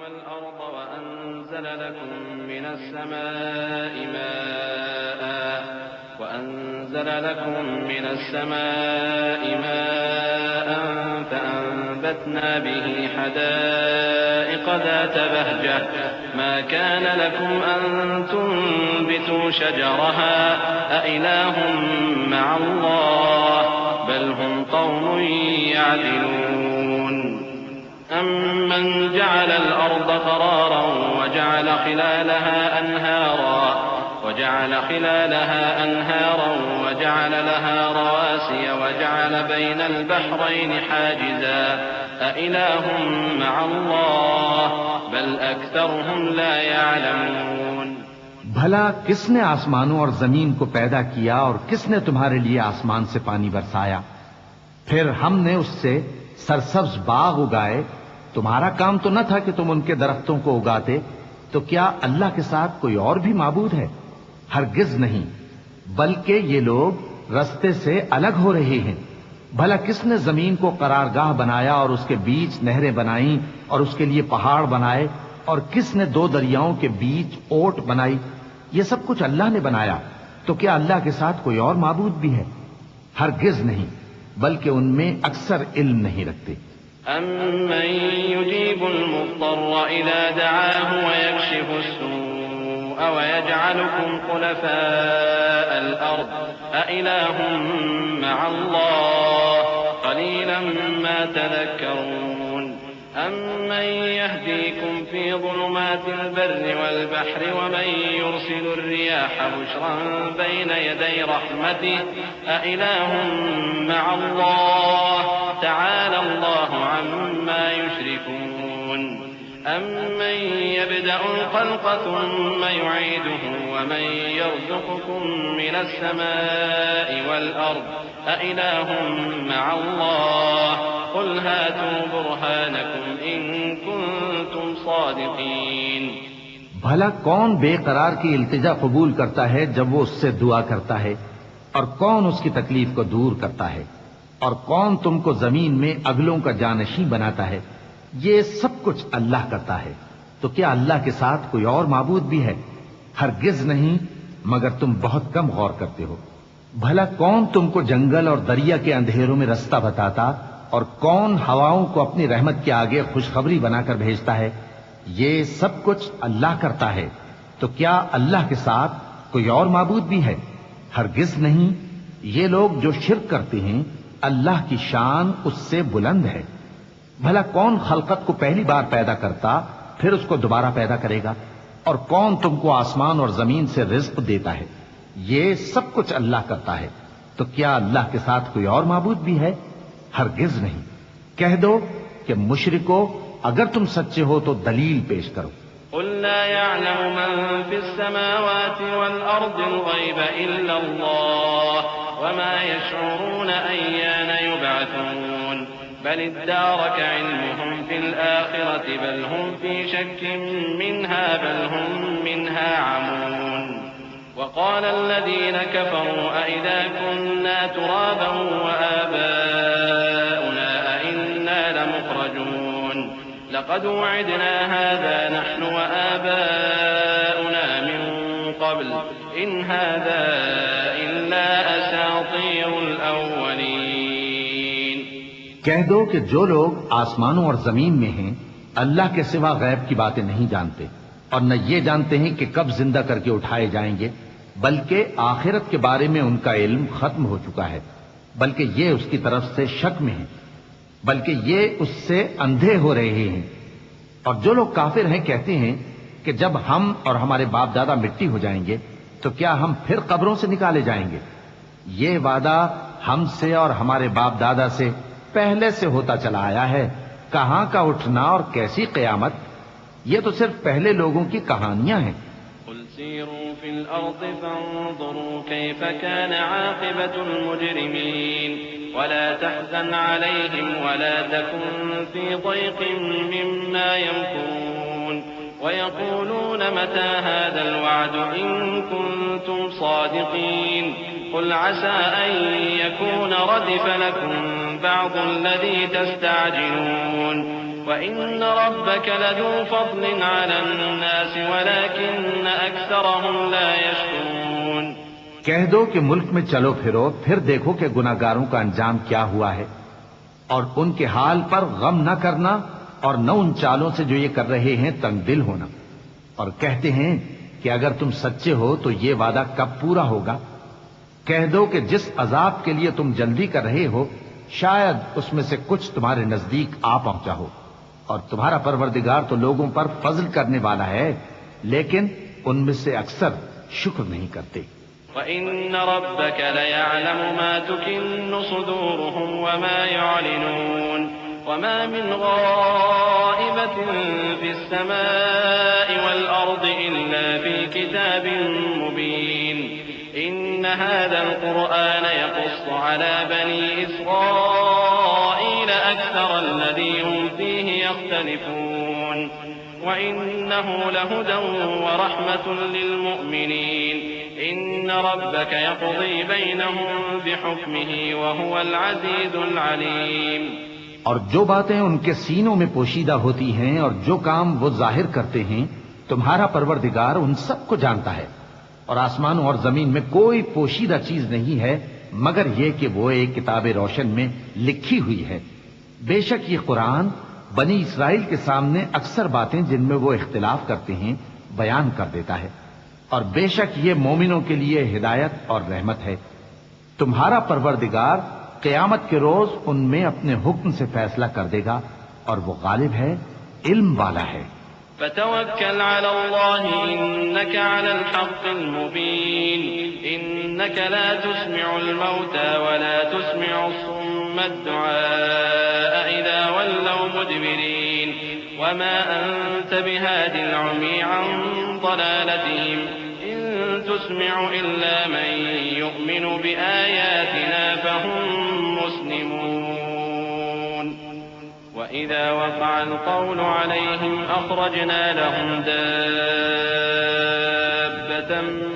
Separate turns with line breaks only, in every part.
والأرض وأنزل لكم من السماء ماء فأنبتنا به حدائق ذات بهجة ما كان لكم أن تنبتوا شجرها أإله مع الله بل هم قوم يعدلون أمن جعل الأرض قرارا وجعل خلالها أنهارا وجعل لها رواسي وجعل بين البحرين حاجزا أإله مع الله بل أكثرهم لا يعلمون.
بھلا کس نے آسمانوں اور زمین کو پیدا کیا اور کس نے تمہارے لیے آسمان سے پانی برسایا؟ پھر ہم نے اس سے سرسبز باغ اگائے. تمہارا کام تو نہ تھا کہ تم ان کے درختوں کو اگاتے؟ تو کیا اللہ کے ساتھ کوئی اور بھی معبود ہے؟ ہرگز نہیں، بلکہ یہ لوگ رستے سے الگ ہو رہے ہیں. بھلا کس نے زمین کو قرارگاہ بنایا اور اس کے بیچ نہریں بنائیں اور اس کے لیے پہاڑ بنائے، اور کس نے دو دریاؤں کے بیچ اوٹ بنائی؟ یہ سب کچھ اللہ نے بنایا. تو کیا اللہ کے ساتھ کوئی اور معبود بھی ہے؟ ہرگز نہیں، بلکہ ان میں اکثر علم نہیں رکھتے.
أَمَّن يُجِيبُ الْمُضْطَرَّ إِذَا دَعَاهُ وَيَكْشِفُ السُّوءَ وَيَجْعَلُكُمْ خُلَفَاءَ الْأَرْضِ أَإِلَٰهٌ مَّعَ اللَّهِ قَلِيلًا مَّا تَذَكَّرُونَ. أَمَّن يَهْدِيكُمْ فِي ظُلُمَاتِ الْبَرِّ وَالْبَحْرِ وَمَن يُرْسِلُ الرِّيَاحَ بُشْرًا بَيْنَ يَدَيْ رَحْمَتِهِ أَإِلَٰهٌ مَّعَ اللَّهِ تعالى الله عما يشركون. أمن يبدأ الخلق ثم يعيده ومن يرزقكم من السماء والأرض أإله مع الله قل هاتوا برهانكم إن كنتم صادقين.
بھلا کون بے قرار کی التجا قبول کرتا ہے جب وہ اس سے دعا کرتا ہے، اور کون اس کی تکلیف کو دور کرتا ہے، اور کون تم کو زمین میں اگلوں کا جانشین بناتا ہے؟ یہ سب کچھ اللہ کرتا ہے. تو کیا اللہ کے ساتھ کوئی اور معبود بھی ہے؟ ہرگز نہیں، مگر تم بہت کم غور کرتے ہو. بھلا کون تم کو جنگل اور دریا کے اندھیروں میں رستہ بتاتا، اور کون ہواؤں کو اپنی رحمت کے آگے خوشخبری بنا کر بھیجتا ہے؟ یہ سب کچھ اللہ کرتا ہے. تو کیا اللہ کے ساتھ کوئی اور معبود بھی ہے؟ ہرگز نہیں. یہ لوگ جو شرک کرتے ہیں اللہ کی شان اس سے بلند ہے. بھلا کون خلقت کو پہلی بار پیدا کرتا پھر اس کو دوبارہ پیدا کرے گا؟ اور کون تم کو آسمان اور زمین سے رزق دیتا ہے؟ یہ سب کچھ اللہ کرتا ہے. تو کیا اللہ کے ساتھ کوئی اور معبود بھی ہے؟ ہرگز نہیں. کہہ دو کہ مشرکو، اگر تم سچے ہو تو دلیل پیش کرو.
قل لا يعلم من في السماوات والأرض الغيب إلا الله وما يشعرون أيان يبعثون بل ادارك علمهم في الآخرة بل هم في شك منها بل هم منها عمون. وقال الذين كفروا أئذا كنا ترابا وآباؤنا أئنا لمخرجون لقد وعدنا هذا نحن وآباؤنا من قبل إن هذا إلا أساطير الأولين.
کہہ دو کہ جو لوگ آسمانوں اور زمین میں ہیں اللہ کے سوا غیب کی باتیں نہیں جانتے، اور نہ یہ جانتے ہیں کہ کب زندہ کر کے اٹھائے جائیں گے، بلکہ آخرت کے بارے میں ان کا علم ختم ہو چکا ہے، بلکہ یہ اس کی طرف سے شک میں ہیں، بلکہ یہ اس سے اندھے ہو رہے ہیں. اور جو لوگ کافر ہیں کہتے ہیں کہ جب ہم اور ہمارے باپ دادا مٹی ہو جائیں گے تو کیا ہم پھر قبروں سے نکالے جائیں گے؟ یہ وعدہ ہم سے اور ہمارے باپ دادا سے پہلے سے ہوتا چلا آیا ہے. کہاں کا اٹھنا اور کیسی قیامت؟ یہ تو صرف پہلے لوگوں کی کہانیاں ہیں.
قل سيروا في الأرض فانظروا كيف كان عاقبة المجرمين ولا تحزن عليهم ولا تكن في ضيق مما يمكرون ويقولون متى هذا الوعد إن كنتم صادقين قل عسى أن يكون ردف لكم بعض الذي تستعجلون وَإِنَّ رَبَّكَ لَذُو فَضْلٍ عَلَى النَّاسِ وَلَكِنَّ أَكْثَرَهُمْ لَا يَشْكُرُونَ
کہہ دو کہ ملک میں چلو پھرو، پھر دیکھو کہ گناہگاروں کا انجام کیا ہوا ہے، اور ان کے حال پر غم نہ کرنا، اور نہ ان چالوں سے جو یہ کر رہے ہیں تنگ دل ہونا، اور کہتے ہیں کہ اگر تم سچے ہو تو یہ وعدہ کب پورا ہوگا؟ کہہ دو کہ جس عذاب کے لیے تم جلدی کر رہے ہو شاید اس میں سے کچھ تمہارے نزدیک آ پہنچا ہو، اور تمہارا پروردگار تو لوگوں پر فضل کرنے والا ہے، لیکن ان میں سے اکثر شکر نہیں کرتے۔
وَإِنَّ رَبَّكَ لَيَعْلَمُ مَا تُكِنُّ صُدُورُهُمْ وَمَا يُعْلِنُونَ وَمَا مِنْ غَائِبَةٍ فِي السَّمَاءِ وَالْأَرْضِ إِلَّا فِي كِتَابٍ مُبِينٍ إِنَّ هَذَا الْقُرْآنَ يَقُصُّ عَلَى بَنِي إِسْرَائِيلَ أَكْثَرَ الَّذِي هُمْ فِيهِ يَخْتَلِفُونَ وَإِنَّهُ لَهُدًى وَرَحْمَةٌ لِّلْمُؤْمِنِينَ إِنَّ رَبَّكَ يَقْضِي بَيْنَهُم بِحُكْمِهِ وَهُوَ الْعَزِيزُ الْعَلِيمُ۔
اور جو باتیں ان کے سینوں میں پوشیدہ ہوتی ہیں اور جو کام وہ ظاہر کرتے ہیں تمہارا پروردگار ان سب کو جانتا ہے، اور آسمانوں اور زمین میں کوئی پوشیدہ چیز نہیں ہے مگر یہ کہ وہ ایک کتاب روشن میں لکھی ہوئی ہے۔ بے شک یہ قرآن بنی اسرائیل کے سامنے اکثر باتیں جن میں وہ اختلاف کرتے ہیں بیان کر دیتا ہے، اور بے شک یہ مومنوں کے لیے ہدایت اور رحمت ہے۔ تمہارا پروردگار قیامت کے روز ان میں اپنے حکم سے فیصلہ کر دے گا، اور وہ غالب ہے، علم والا ہے۔
فتوكل على الله إنك على الحق المبين إنك لا تسمع الموتى ولا تسمع الصم الدعاء إذا ولوا مدبرين وما أنت بهاد العمي عن ضلالتهم إن تسمع إلا من يؤمن بآياتنا فهم مسلمون وإذا وقع القول عليهم أخرجنا لهم دابة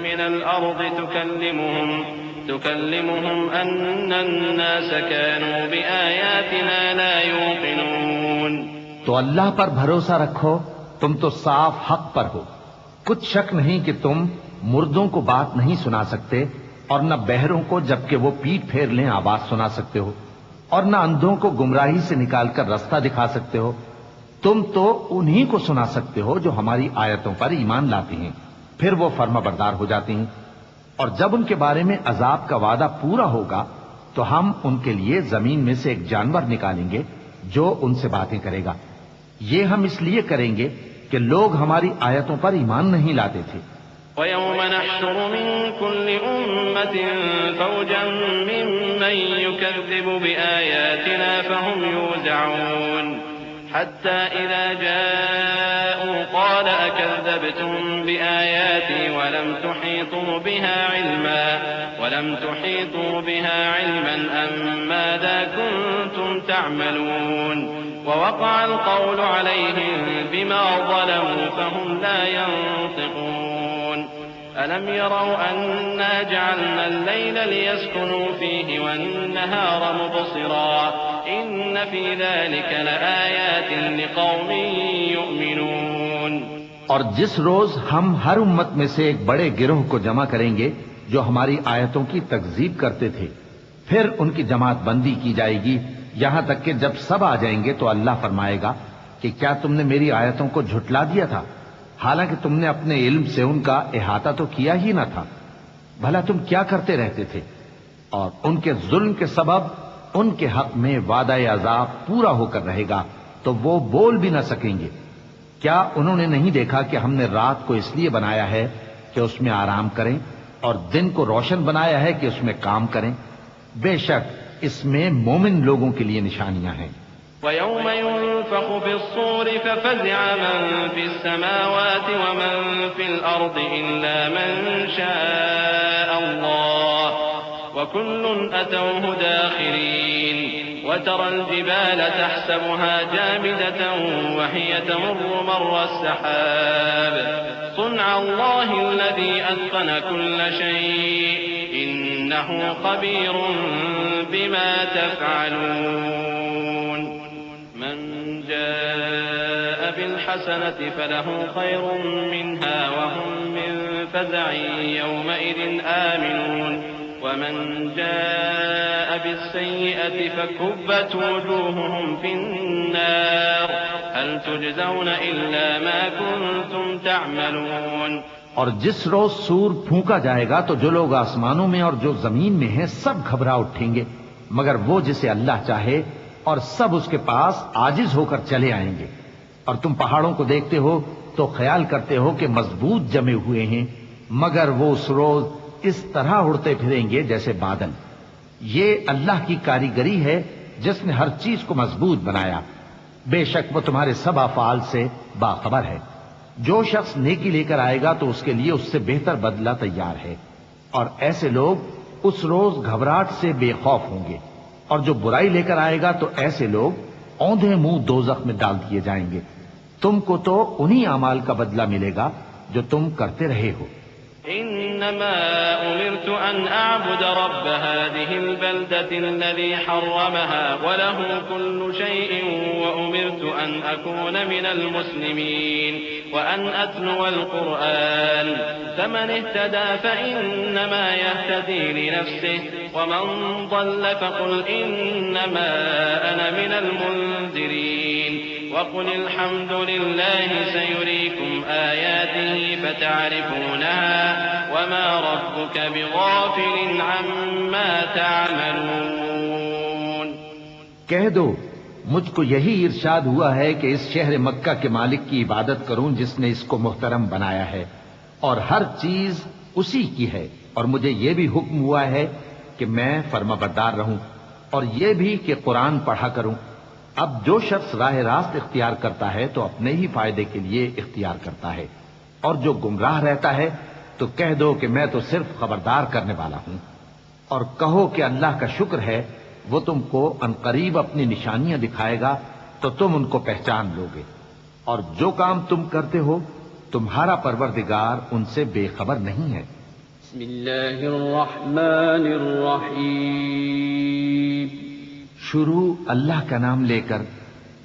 من الأرض تكلمهم أن الناس كانوا بآياتنا لا يوقنون۔
تو اللہ پر بھروسہ رکھو، تم تو صاف حق پر ہو۔ کچھ شک نہیں کہ تم مردوں کو بات نہیں سنا سکتے، اور نہ بہروں کو جبکہ وہ پیٹ پھیر لیں آواز سنا سکتے ہو، اور نہ اندھوں کو گمراہی سے نکال کر رستہ دکھا سکتے ہو۔ تم تو انہی کو سنا سکتے ہو جو ہماری آیتوں پر ایمان لاتے ہیں، پھر وہ فرما بردار ہو جاتے ہیں، اور جب ان کے بارے میں عذاب کا وعدہ پورا ہوگا تو ہم ان کے لیے زمین میں سے ایک جانور نکالیں گے جو ان سے باتیں کرے گا۔ یہ ہم اس لیے کریں گے کہ لوگ ہماری آیتوں پر ایمان نہیں لاتے تھے۔
وَيَوْمَ نَحْشُرُ مِن كُلِّ أُمَّةٍ فَوْجًا مِّمَّن يُكَذِّبُ بِآيَاتِنَا فَهُمْ يُوزَعُونَ حَتَّى إِذَا جَاءُوا قَالَ أَكَذَّبْتُم بِآيَاتِي وَلَمْ تُحِيطُوا بِهَا عِلْمًا أَم مَّاذَا كُنتُمْ تَعْمَلُونَ وَوَقَعَ الْقَوْلُ عَلَيْهِم بِمَا ظَلَمُوا فَهُمْ لَا يَنطِقُونَ أَلَمْ يَرَوْا أَنَّا جَعَلْنَا اللَّيْلَ لِيَسْكُنُوا فِيهِ وَالنَّهَارَ مُبْصِرًا إِنَّ فِي ذَلِكَ لَآيَاتٍ لِقَوْمٍ يُؤْمِنُونَ۔
اور جس روز ہم ہر امت میں سے ایک بڑے گروہ کو جمع کریں گے جو ہماری آیتوں کی تکذیب کرتے تھے، پھر ان کی جماعت بندی کی جائے گی یہاں تک کہ جب سب آ جائیں گے تو اللہ فرمائے گا کہ کیا تم نے میری آیتوں کو جھٹلا دیا تھا، حالانکہ تم نے اپنے علم سے ان کا احاطہ تو کیا ہی نہ تھا؟ بھلا تم کیا کرتے رہتے تھے؟ اور ان کے ظلم کے سبب ان کے حق میں وعدہ عذاب پورا ہو کر رہے گا تو وہ بول بھی نہ سکیں گے۔ کیا انہوں نے نہیں دیکھا کہ ہم نے رات کو اس لیے بنایا ہے کہ اس میں آرام کریں، اور دن کو روشن بنایا ہے کہ اس میں کام کریں؟ بے شک اس میں مومن لوگوں کے لیے نشانیاں ہیں۔
وَيَوْمَ يُنفَخُ فِي الصُّورِ فَفَزِعَ مَن فِي السَّمَاوَاتِ وَمَن فِي الْأَرْضِ إِلَّا مَن شَاءَ اللَّهُ وَكُلٌّ أَتَوْهُ دَاخِرِينَ وَتَرَى الْجِبَالَ تَحْسَبُهَا جَامِدَةً وَهِيَ تَمُرُّ مَرَّ السَّحَابِ صُنْعَ اللَّهِ الَّذِي أَتْقَنَ كُلَّ شَيْءٍ إِنَّهُ خَبِيرٌ بِمَا تَفْعَلُونَ من جاء بالحسنة فله خير منها وهم من فزع يومئذ آمنون ومن جاء بالسيئة فكبت وجوههم في النار هل تجزون إلا ما كنتم تعملون۔
اور جس روز سور پھونکا جائے گا تو جو لوگ آسمانوں میں اور جو زمین میں ہیں سب گھبرا اٹھیں گے مگر وہ جسے اللہ چاہے، اور سب اس کے پاس عاجز ہو کر چلے آئیں گے۔ اور تم پہاڑوں کو دیکھتے ہو تو خیال کرتے ہو کہ مضبوط جمے ہوئے ہیں، مگر وہ اس روز اس طرح اڑتے پھریں گے جیسے بادل۔ یہ اللہ کی کاریگری ہے جس نے ہر چیز کو مضبوط بنایا، بے شک وہ تمہارے سب افعال سے باخبر ہے۔ جو شخص نیکی لے کر آئے گا تو اس کے لیے اس سے بہتر بدلہ تیار ہے، اور ایسے لوگ اس روز گھبراہٹ سے بے خوف ہوں گے۔ اور جو برائی لے کر آئے گا تو ایسے لوگ اوندھے منہ دوزخ میں ڈال دیے جائیں گے۔ تم کو تو انہی اعمال کا بدلہ ملے گا جو تم کرتے رہے ہو۔
إنما أمرت أن أعبد رب هذه البلدة الذي حرمها وله كل شيء وأمرت أن أكون من المسلمين وأن أتلو القرآن فمن اهتدى فإنما يهتدي لنفسه ومن ضل فقل إنما أنا من المنذرين وقل الحمد لله سيريكم آياته فتعرفونها وما ربك بغافل عما تعملون۔
کہہ دو مجھ کو یہی ارشاد ہوا ہے کہ اس شہر مکہ کے مالک کی عبادت کروں جس نے اس کو محترم بنایا ہے، اور ہر چیز اسی کی ہے، اور مجھے یہ بھی حکم ہوا ہے کہ میں فرما بردار رہوں، اور یہ بھی کہ قرآن پڑھا کروں۔ اب جو شخص راہ راست اختیار کرتا ہے تو اپنے ہی فائدے کے لیے اختیار کرتا ہے، اور جو گمراہ رہتا ہے تو کہہ دو کہ میں تو صرف خبردار کرنے والا ہوں۔ اور کہو کہ اللہ کا شکر ہے وہ تم کو عنقریب اپنی نشانیاں دکھائے گا تو تم ان کو پہچان لو گے، اور جو کام تم کرتے ہو تمہارا پروردگار ان سے بے خبر نہیں ہے۔
بسم اللہ الرحمن الرحیم۔
شروع اللہ کا نام لے کر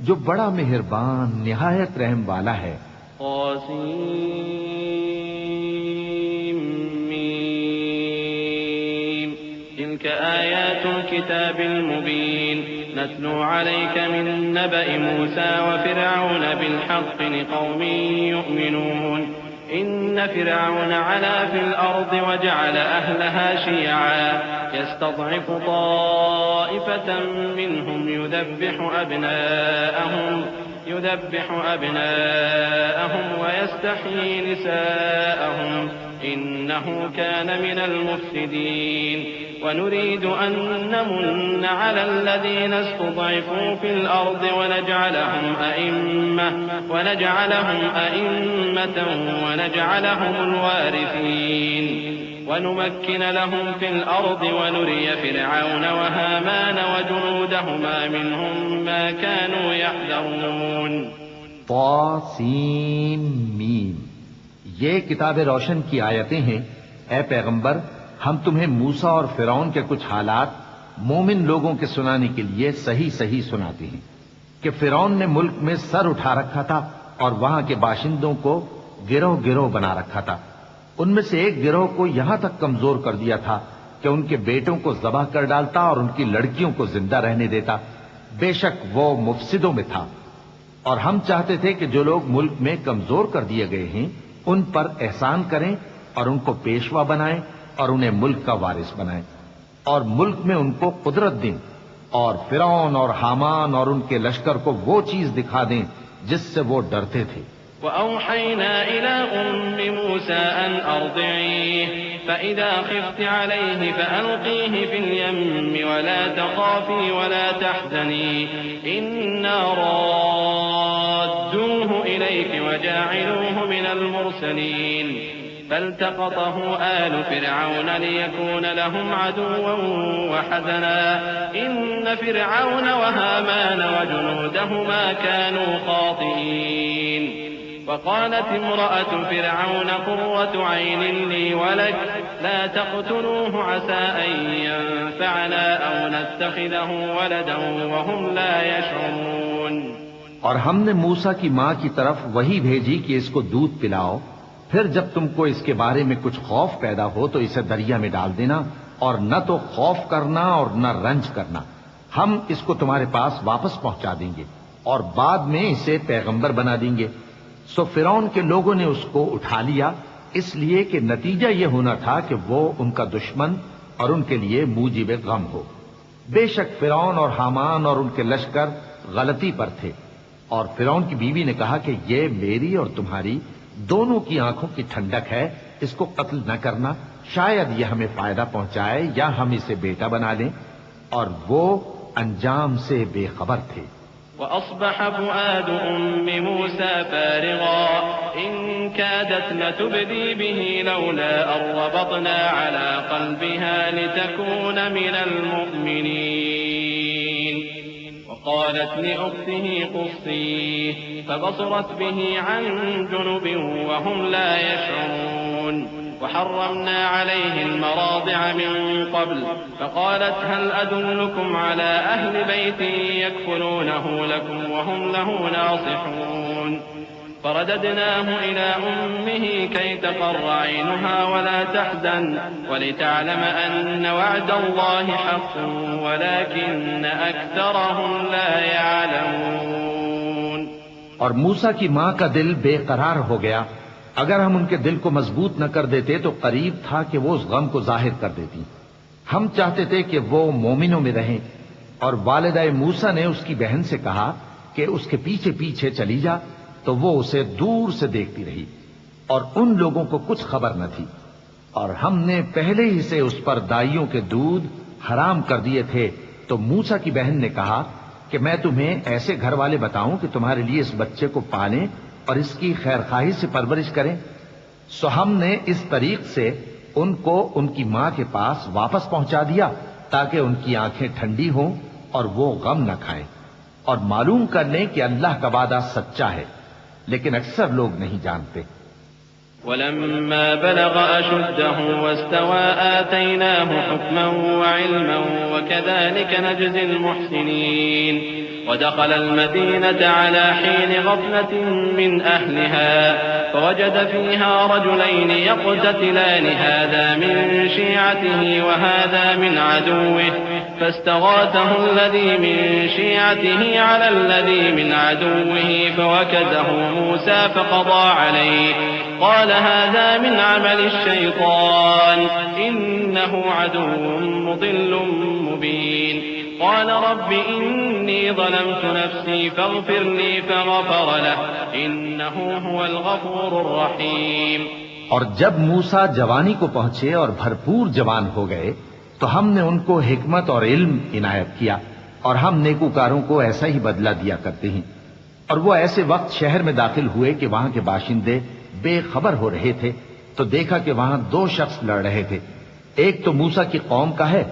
جو بڑا مہربان نہایت رحم والا ہے۔
تلك آيات الكتاب المبين نتلو عليك من نبأ موسى وفرعون بالحق لقوم يؤمنون إن فرعون علا في الأرض وجعل أهلها شيعا يستضعف طائفة منهم يذبح أبناءهم ويستحيي نساءهم إنه كان من المفسدين ونريد أن نمن على الذين استضعفوا في الأرض ونجعلهم أئمة ونجعلهم الوارثين ونمكن لهم في الأرض ونري فرعون وهامان وجنودهما منهم ما كانوا يحذرون۔
طاسین میم، یہ کتاب روشن کی آیتیں ہیں۔ اے پیغمبر، ہم تمہیں موسیٰ اور فرعون کے کچھ حالات مومن لوگوں کے سنانے کے لیے صحیح صحیح سناتے ہیں کہ فرعون نے ملک میں سر اٹھا رکھا تھا اور وہاں کے باشندوں کو گروہ گروہ بنا رکھا تھا۔ ان میں سے ایک گروہ کو یہاں تک کمزور کر دیا تھا کہ ان کے بیٹوں کو ذبح کر ڈالتا اور ان کی لڑکیوں کو زندہ رہنے دیتا۔ بے شک وہ مفسدوں میں تھا۔ اور ہم چاہتے تھے کہ جو لوگ ملک میں کمزور کر دیے گئے ہیں ان پر احسان کریں اور ان کو پیشوا بنائیں اور انہیں ملک کا وارث بنائیں، اور ملک میں ان کو قدرت دیں، اور فرعون اور حامان اور ان کے لشکر کو وہ چیز دکھا دیں جس سے وہ ڈرتے تھے۔
وأوحينا إلى أم موسى أن أرضعيه فإذا خفت عليه فألقيه في اليم ولا تخافي ولا تحزني إنا رادوه إليك وجاعلوه من المرسلين فالتقطه آل فرعون ليكون لهم عدوا وحزنا إن فرعون وهامان وجنودهما كانوا خاطئين وقالت امرأة فرعون قرة عين لي ولك لا تقتلوه عسى أن ينفعنا أو نتخذه ولدا وهم لا يشعرون۔
اور ہم نے موسیٰ کی ماں کی طرف وہی بھیجی کہ اس کو دودھ پلاؤ، پھر جب تم کو اس کے بارے میں کچھ خوف پیدا ہو تو اسے دریا میں ڈال دینا، اور نہ تو خوف کرنا اور نہ رنج کرنا، ہم اس کو تمہارے پاس واپس پہنچا دیں گے اور بعد میں اسے پیغمبر بنا دیں گے۔ سو فرعون کے لوگوں نے اس کو اٹھا لیا، اس لیے کہ نتیجہ یہ ہونا تھا کہ وہ ان کا دشمن اور ان کے لیے موجب غم ہو۔ بے شک فرعون اور حامان اور ان کے لشکر غلطی پر تھے، اور فرعون کی بیوی نے کہا کہ یہ میری اور تمہاری دونوں کی آنکھوں کی ٹھنڈک ہے، اس کو قتل نہ کرنا، شاید یہ ہمیں فائدہ پہنچائے یا ہم اسے بیٹا بنا لیں، اور وہ انجام سے بے خبر تھے۔
وأصبح فؤاد أم موسى فارغا إن كادت لتبدي به لولا أن ربطنا على قلبها لتكون من المؤمنين وقالت لأخته قصيه فبصرت به عن جنب وهم لا يشعرون وحرمنا عليه المراضع من قبل فقالت هل أدلكم على أهل بيت يكفلونه لكم وهم له ناصحون فرددناه إلى أمه كي تقر عينها ولا تحزن ولتعلم أن وعد الله حق ولكن أكثرهم لا يعلمون۔
اور موسیٰ کی ماں کا دل بے قرار ہو گیا، اگر ہم ان کے دل کو مضبوط نہ کر دیتے تو قریب تھا کہ وہ اس غم کو ظاہر کر دیتی۔ ہم چاہتے تھے کہ وہ مومنوں میں رہیں، اور والدہ موسیٰ نے اس کی بہن سے کہا کہ اس کے پیچھے پیچھے چلی جا، تو وہ اسے دور سے دیکھتی رہی، اور ان لوگوں کو کچھ خبر نہ تھی، اور ہم نے پہلے ہی سے اس پر دائیوں کے دودھ حرام کر دیے تھے۔ تو موسیٰ کی بہن نے کہا کہ میں تمہیں ایسے گھر والے بتاؤں کہ تمہارے لیے اس بچے کو پالیں اور اس کی خیر خواہی سے پرورش کریں۔ سو ہم نے اس طریق سے ان کو ان کی ماں کے پاس واپس پہنچا دیا تاکہ ان کی آنکھیں ٹھنڈی ہوں اور وہ غم نہ کھائیں، اور معلوم کر لیں کہ اللہ کا وعدہ سچا ہے، لیکن اکثر لوگ نہیں جانتے۔
ولما بلغ أشده واستوى آتيناه حكما وعلما وكذلك نجزي المحسنين ودخل المدينة على حين غفلة من أهلها فوجد فيها رجلين يقتتلان هذا من شيعته وهذا من عدوه فاستغاثه الذي من شيعته على الذي من عدوه فوكزه موسى فقضى عليه قال هذا من عمل الشيطان إنه عدو مضل مبين قال رب إني ظلمت نفسي فاغفر لي فغفر له إنه هو الغفور الرحيم۔
اور جب موسیٰ جوانی کو پہنچے اور بھرپور جوان ہو گئے تو ہم نے ان کو حکمت اور علم عنایت کیا، اور ہم نیکوکاروں کو ایسا ہی بدلہ دیا کرتے ہیں۔ اور وہ ایسے وقت شہر میں داخل ہوئے کہ وہاں کے باشندے بے خبر ہو رہے تھے، تو دیکھا کہ وہاں دو شخص لڑ رہے تھے، ایک تو موسیٰ کی قوم کا ہے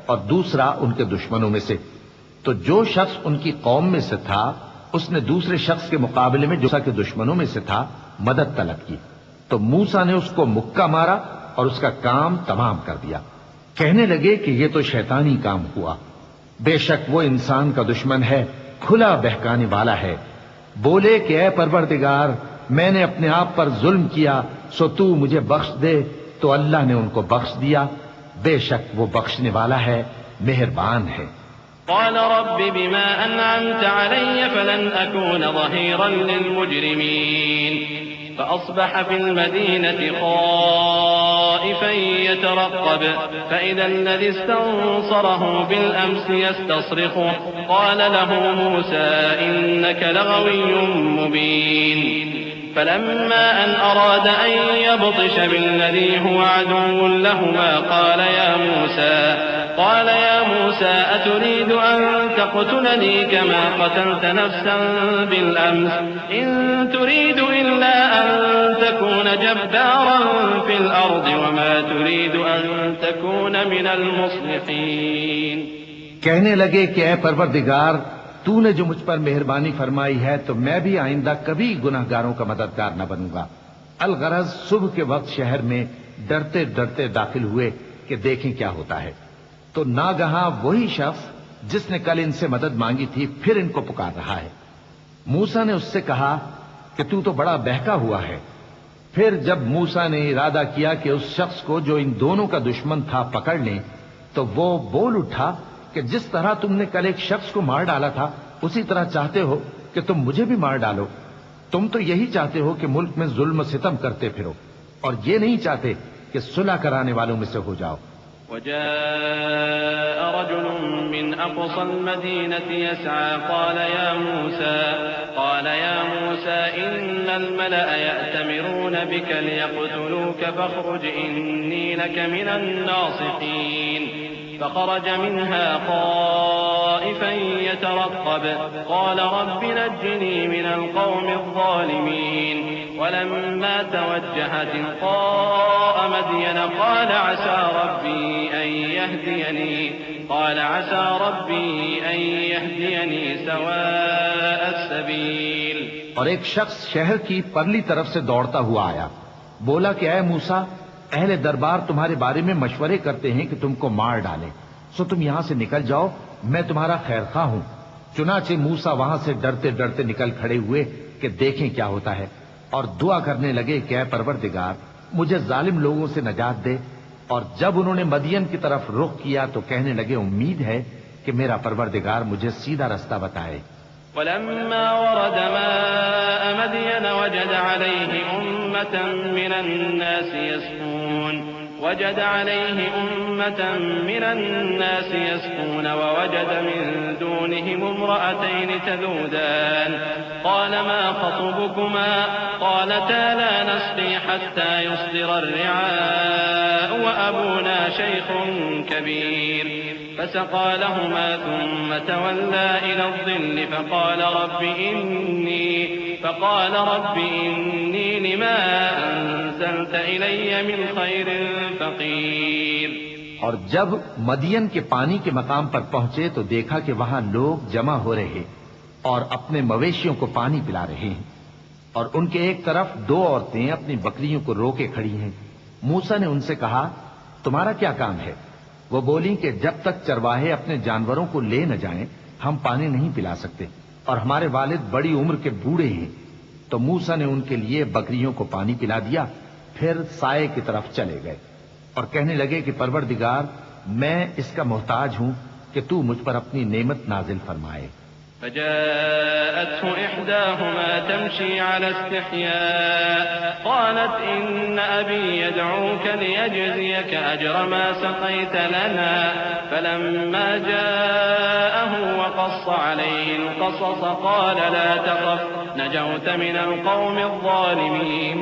اور دوسرا ان کے دشمنوں میں سے۔ تو جو شخص ان کی قوم میں سے تھا اس نے دوسرے شخص کے مقابلے میں جو موسیٰ کے دشمنوں میں سے تھا مدد طلب کی، تو موسیٰ نے اس کو مکہ مارا اور اس کا کام تمام کر دیا۔ کہنے لگے کہ یہ تو شیطانی کام ہوا، بے شک وہ انسان کا دشمن ہے، کھلا بہکانے والا ہے۔ بولے کہ اے پروردگار، میں نے اپنے آپ پر ظلم کیا، سو تو مجھے بخش دے، تو اللہ نے ان کو بخش دیا، بے شک وہ بخشنے والا ہے، مہربان ہے۔
قال رب بما أنعمت علي فلن أكون ظهيرا للمجرمين فأصبح في المدينة خائفا يترقب فإذا الذي استنصره بالأمس يستصرخه قال له موسى إنك لغوي مبين فلما أن أراد أن يبطش بالذي هو عدو لهما قال يا موسى أتريد أن تقتلني كما قتلت نفسا بالأمس إن تريد إلا أن تكون جبارا في الأرض وما تريد أن تكون من المصلحين۔
کہنے لگے کہ اے پروردگار، تو نے جو مجھ پر مہربانی فرمائی ہے تو میں بھی آئندہ کبھی گناہگاروں کا مددگار نہ بنوں گا۔ الغرض صبح کے وقت شہر میں ڈرتے ڈرتے داخل ہوئے کہ دیکھیں کیا ہوتا ہے، تو ناگہاں وہی شخص جس نے کل ان سے مدد مانگی تھی پھر ان کو پکار رہا ہے۔ موسیٰ نے اس سے کہا کہ تو بڑا بہکا ہوا ہے۔ پھر جب موسیٰ نے ارادہ کیا کہ اس شخص کو جو ان دونوں کا دشمن تھا پکڑ لیں، تو وہ بول اٹھا کہ جس طرح تم نے کل ایک شخص کو مار ڈالا تھا اسی طرح چاہتے ہو کہ تم مجھے بھی مار ڈالو۔ تم تو یہی چاہتے ہو کہ ملک میں ظلم و ستم کرتے پھرو، اور یہ نہیں چاہتے کہ صلح کرانے والوں میں سے ہو جاؤ۔
وجاء رجل من أقصى المدينة يسعى قال يا موسى إن الملأ يأتمرون بك ليقتلوك فاخرج إني لك من الناصحين فخرج منها خائفا يترقب قال رب نجني من القوم الظالمين ولما توجه تلقاء مدين قال عسى ربي أن يهديني سواء السبيل۔
اور ایک شخص شہر کی پرلی طرف سے دوڑتا ہوا آیا، بولا کہ اے موسیٰ، اہل دربار تمہارے بارے میں مشورے کرتے ہیں کہ تم کو مار ڈالیں، سو تم یہاں سے نکل جاؤ، میں تمہارا خیر خواہ ہوں۔ چنانچہ موسیٰ وہاں سے ڈرتے ڈرتے نکل کھڑے ہوئے کہ دیکھیں کیا ہوتا ہے، اور دعا کرنے لگے کہ اے پروردگار مجھے ظالم لوگوں سے نجات دے۔ اور جب انہوں نے مدین کی طرف رخ کیا تو کہنے لگے امید ہے کہ میرا پروردگار مجھے سیدھا رستہ بتائے۔
ولما ورد ماء مدين وجد عليه أمة من الناس يسقون ووجد من دونهم امرأتين تذودان قال ما خطبكما قالتا لا نسقي حتى يصدر الرعاء وأبونا شيخ كبير فسقى لهما ثم تولى إلى الظل فقال رب إني لما أنزلت إلي من خير فقير۔
اور جب مدین کے پانی کے مقام پر پہنچے تو دیکھا کہ وہاں لوگ جمع ہو رہے اور اپنے مویشیوں کو پانی پلا رہے ہیں، اور ان کے ایک طرف دو عورتیں اپنی بکریوں کو روکے کھڑی ہیں۔ موسیٰ نے ان سے کہا تمہارا کیا کام ہے؟ وہ بولی کہ جب تک چرواہے اپنے جانوروں کو لے نہ جائیں ہم پانی نہیں پلا سکتے، اور ہمارے والد بڑی عمر کے بوڑھے ہیں۔ تو موسیٰ نے ان کے لیے بکریوں کو پانی پلا دیا، پھر سائے کی طرف چلے گئے اور کہنے لگے کہ پروردگار میں اس کا محتاج ہوں کہ تو مجھ پر اپنی نعمت نازل فرمائے۔
فجاءته إحداهما تمشي على استحياء قالت إن أبي يدعوك ليجزيك أجر ما سقيت لنا فلما جاءه وقص عليه القصص قال لا تخف نجوت من القوم الظالمين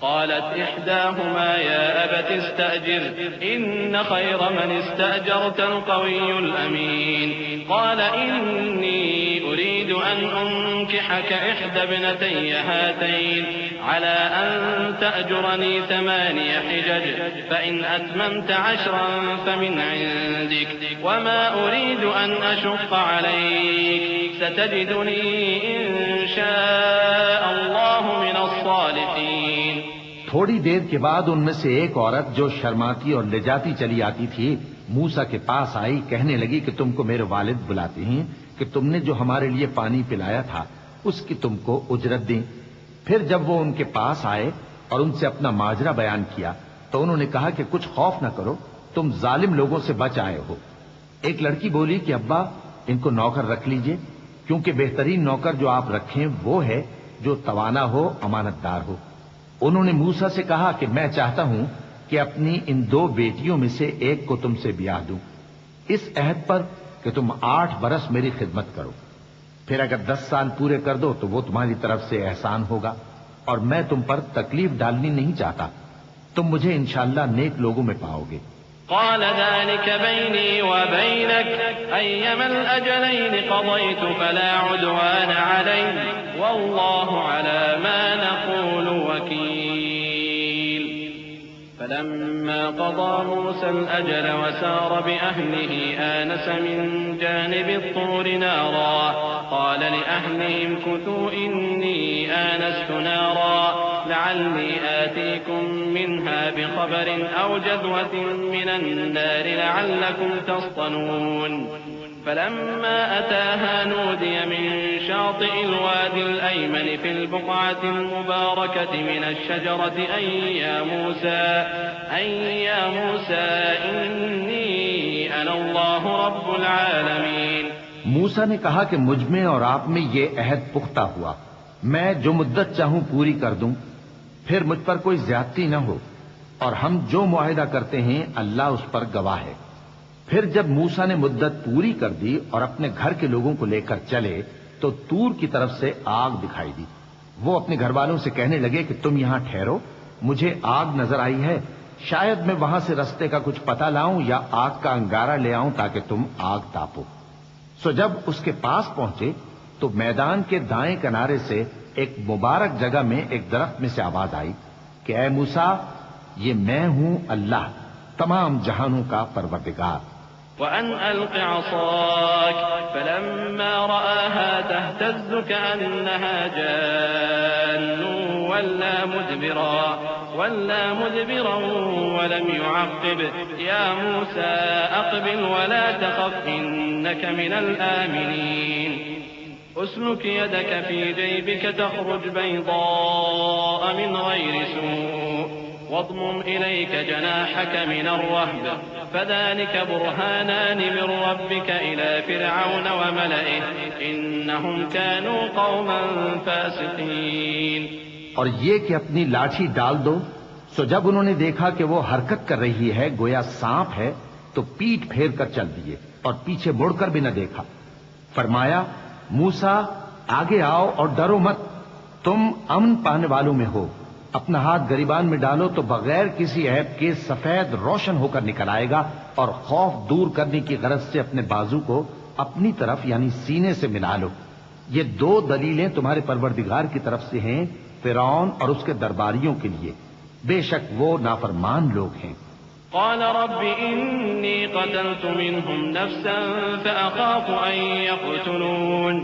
قالت إحداهما يا أبت استأجر إن خير من استأجرت القوي الأمين قال إني أريد أن أنكحك إحدى ابنتي هاتين على أن تأجرني 8 حجج فإن أتممت 10 فمن عندك وما أريد أن أشق عليك ستجدني إن شاء الله من الصالحين۔
تھوڑی دیر کے بعد ان میں سے ایک عورت جو شرماتی اور لجاتی چلی آتی تھی موسیٰ کے پاس آئی، کہنے لگی کہ تم کو میرے والد بلاتے ہیں کہ تم نے جو ہمارے لیے پانی پلایا تھا اس کی تم کو اجرت دیں۔ پھر جب وہ ان کے پاس آئے اور ان سے اپنا ماجرا بیان کیا تو انہوں نے کہا کہ کچھ خوف نہ کرو، تم ظالم لوگوں سے بچ آئے ہو۔ ایک لڑکی بولی کہ ابا ان کو نوکر رکھ لیجئے، کیونکہ بہترین نوکر جو آپ رکھیں وہ ہے جو توانا ہو، امانت دار ہو۔ انہوں نے موسیٰ سے کہا کہ میں چاہتا ہوں کہ اپنی ان 2 بیٹیوں میں سے ایک کو تم سے بیاہ دوں، اس عہد پر کہ تم 8 برس میری خدمت کرو، پھر اگر 10 سال پورے کر دو تو وہ تمہاری طرف سے احسان ہوگا، اور میں تم پر تکلیف ڈالنی نہیں چاہتا، تم مجھے انشاءاللہ نیک لوگوں میں پاؤ گے۔
قال ذلك بيني وبينك أيما الأجلين قضيت فلا عدوان علي والله على ما نقول وكيل۔ فلما قضى موسى الأجل وسار بأهله آنس من جانب الطور نارا قال لأهلهم كثوا إني آنست نارا لعلي آتيكم منها بخبر أو جذوة من النار لعلكم تصطلون۔ فلما أتاها نودي من شاطئ الوادي الأيمن في البقعة المباركة من الشجرة أي يا موسى إني أنا الله رب العالمين.
موسیٰ نے کہا کہ مجھ میں اور آپ میں یہ عہد پختہ ہوا، میں جو مدت چاہوں پوری کر دوں، پھر مجھ پر کوئی زیادتی نہ ہو، اور ہم جو معاہدہ کرتے ہیں اللہ اس پر گواہ ہے. پھر جب موسیٰ نے مدت پوری کر دی اور اپنے گھر کے لوگوں کو لے کر چلے تو طور کی طرف سے آگ دکھائی دی. وہ اپنے گھر والوں سے کہنے لگے کہ تم یہاں ٹھہرو، مجھے آگ نظر آئی ہے، شاید میں وہاں سے رستے کا کچھ پتہ لاؤں یا آگ کا انگارہ لے آؤں تاکہ تم آگ تاپو. سو جب اس کے پاس پہنچے تو میدان کے دائیں کنارے سے ایک مبارک جگہ میں ایک درخت میں سے آواز آئی کہ اے موسیٰ، یہ میں ہوں اللہ، تمام جہانوں کا پروردگار.
وأن ألق عصاك فلما رآها تهتز كأنها جان ولا مدبرا ولم يعقب يا موسى أقبل ولا تخف إنك من الآمنين. أسلك يدك في جيبك تخرج بيضاء من غير سوء واضمم إليك جناحك من الرهب فذلك برهانان من ربك إلى فرعون وملئه إنهم كانوا قوما فاسقين.
اور یہ کہ اپنی لاٹھی ڈال دو. سو جب انہوں نے دیکھا کہ وہ حرکت کر رہی ہے گویا سانپ ہے تو پیٹ پھیر کر چل دیے اور پیچھے مڑ کر بھی نہ دیکھا. فرمایا موسیٰ آگے آؤ اور ڈرو مت، تم امن پانے والوں میں ہو. اپنا ہاتھ گریبان میں ڈالو تو بغیر کسی عیب کے سفید روشن ہو کر نکل آئے گا، اور خوف دور کرنے کی غرض سے اپنے بازو کو اپنی طرف یعنی سینے سے ملا لو. یہ دو دلیلیں تمہارے پروردگار کی طرف سے ہیں فرعون اور اس کے درباریوں کے لیے، بے شک وہ نافرمان لوگ ہیں.
قال رب إني قتلت منهم نفسا فأخاف أن يقتلون